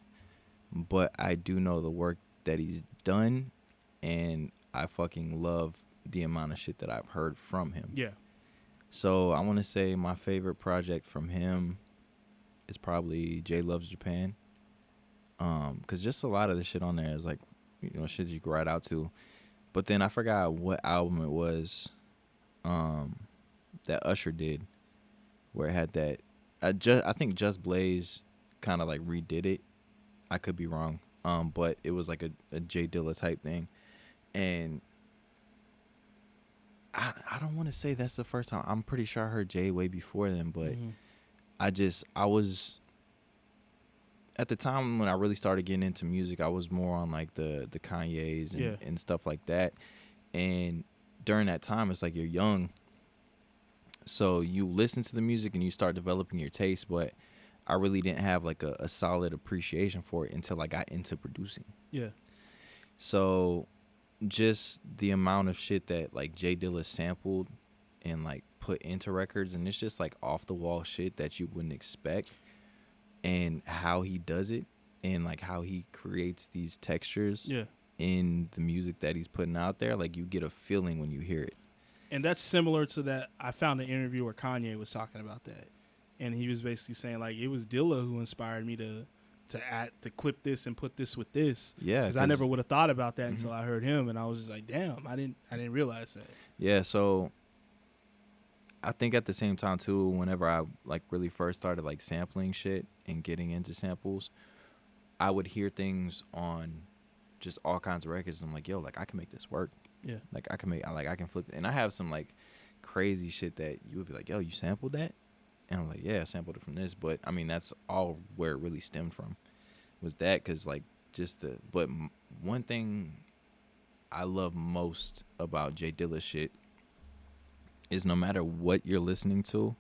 but I do know the work that he's done, and I fucking love the amount of shit that I've heard from him. Yeah. So I want to say my favorite project from him is probably Jay Loves Japan, because just a lot of the shit on there is like, shit you can ride out to. But then I forgot what album it was that Usher did, where it had that. I think Just Blaze kind of like redid it. I could be wrong, but it was like a Jay Dilla type thing, and I don't want to say that's the first time. I'm pretty sure I heard Jay way before then, but. I was, at the time when I really started getting into music, I was more on like the Kanye's and stuff like that. And during that time, it's like you're young, so you listen to the music and you start developing your taste. But I really didn't have like a solid appreciation for it until I got into producing. Yeah. So just the amount of shit that like J Dilla sampled and like put into records, and it's just like off the wall shit that you wouldn't expect, and how he does it, and like how he creates these textures in the music that he's putting out there. Like, you get a feeling when you hear it. And that's similar to that. I found an interview where Kanye was talking about that, and he was basically saying like, it was Dilla who inspired me to clip this and put this with this. Yeah, because I never would have thought about that until I heard him, and I was just like, damn, I didn't realize that. Yeah, so I think at the same time too, whenever I like really first started like sampling shit and getting into samples, I would hear things on just all kinds of records. I'm like, yo, like I can make this work. Yeah. Like I can flip it. And I have some like crazy shit that you would be like, yo, you sampled that? And I'm like, yeah, I sampled it from this. But I mean, that's all where it really stemmed from, was that, because like but one thing I love most about J Dilla shit is no matter what you're listening to,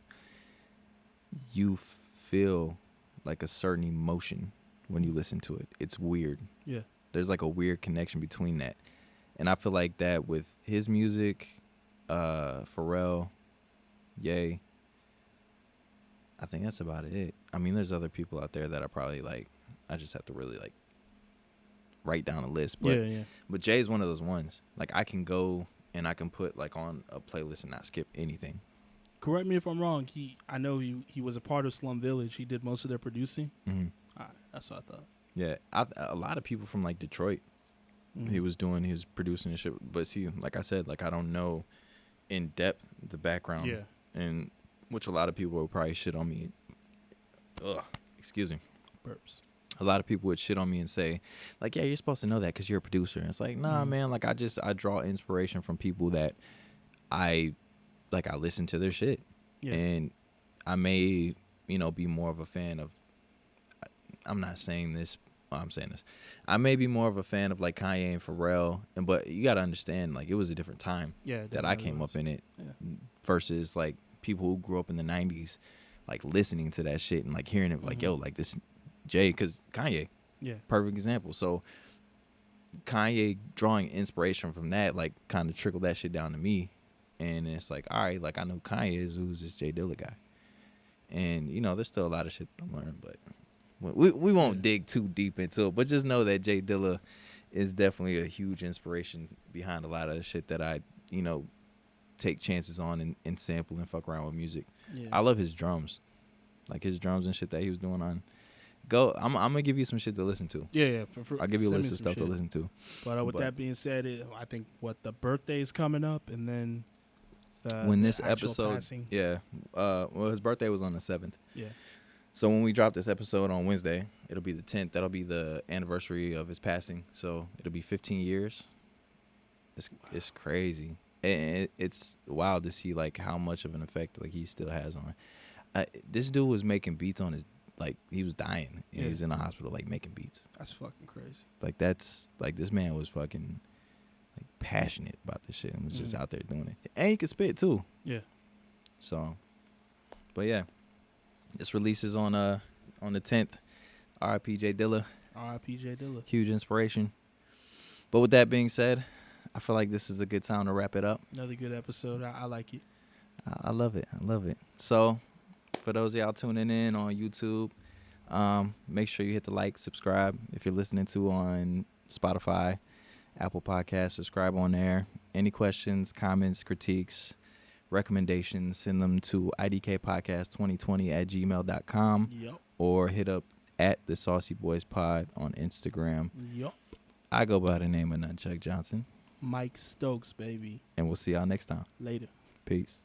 you feel like a certain emotion when you listen to it. It's weird. Yeah. There's like a weird connection between that. And I feel like that with his music, Pharrell, Ye. I think that's about it. I mean, there's other people out there that are probably like, I just have to really like write down a list. But yeah. But Jay's one of those ones. Like I can go and I can put like on a playlist and not skip anything. Correct me if I'm wrong. I know he was a part of Slum Village. He did most of their producing. Mm-hmm. All right, that's what I thought. Yeah, a lot of people from like Detroit. Mm-hmm. He was producing and shit. But see, like I said, like I don't know in depth the background. Yeah. And which a lot of people would probably shit on me. Excuse me. Burps. A lot of people would shit on me and say, like, yeah, you're supposed to know that because you're a producer. And it's like, nah, man. Like I draw inspiration from people that I listen to their shit. Yeah. And I may, be more of a fan of. I'm not saying this. Well, I'm saying this. I may be more of a fan of like Kanye and Pharrell, but you gotta understand, like it was a different time that I came up in it, versus like people who grew up in the '90s, like listening to that shit and like hearing it, like yo, like this Jay, because Kanye, perfect example. So Kanye drawing inspiration from that, like kind of trickled that shit down to me, and it's like, all right, like I know Kanye is who's this J Dilla guy, and there's still a lot of shit to learn, but. We won't dig too deep into it, but just know that J Dilla is definitely a huge inspiration behind a lot of the shit that I, take chances on and sample and fuck around with music. Yeah. I love his drums, like his drums and shit that he was doing on. I'm gonna give you some shit to listen to. Yeah. I'll give you a list of stuff to listen to. But with that being said, I think the birthday is coming up, and then when this episode, passing. well, his birthday was on the 7th. Yeah. So when we drop this episode on Wednesday, it'll be the 10th. That'll be the anniversary of his passing. So it'll be 15 years. It's crazy. And it's wild to see like how much of an effect like he still has on. This dude was making beats on his, like he was dying. And he was in the hospital like making beats. That's fucking crazy. Like that's like this man was fucking like passionate about this shit and was just out there doing it. And he could spit too. Yeah. So, but yeah. This releases on the 10th. R.I.P. J Dilla. R.I.P. J Dilla. Huge inspiration. But with that being said, I feel like this is a good time to wrap it up. Another good episode. I like it. I love it. So, for those of y'all tuning in on YouTube, make sure you hit the like, subscribe. If you're listening to on Spotify, Apple Podcasts, subscribe on there. Any questions, comments, critiques, recommendations, send them to idkpodcast2020@gmail.com. Yep. Or hit up at the Saucy Boys Pod on Instagram. Yep. I go by the name of Nunchuck Johnson. Mike Stokes, baby. And we'll see y'all next time. Later. Peace.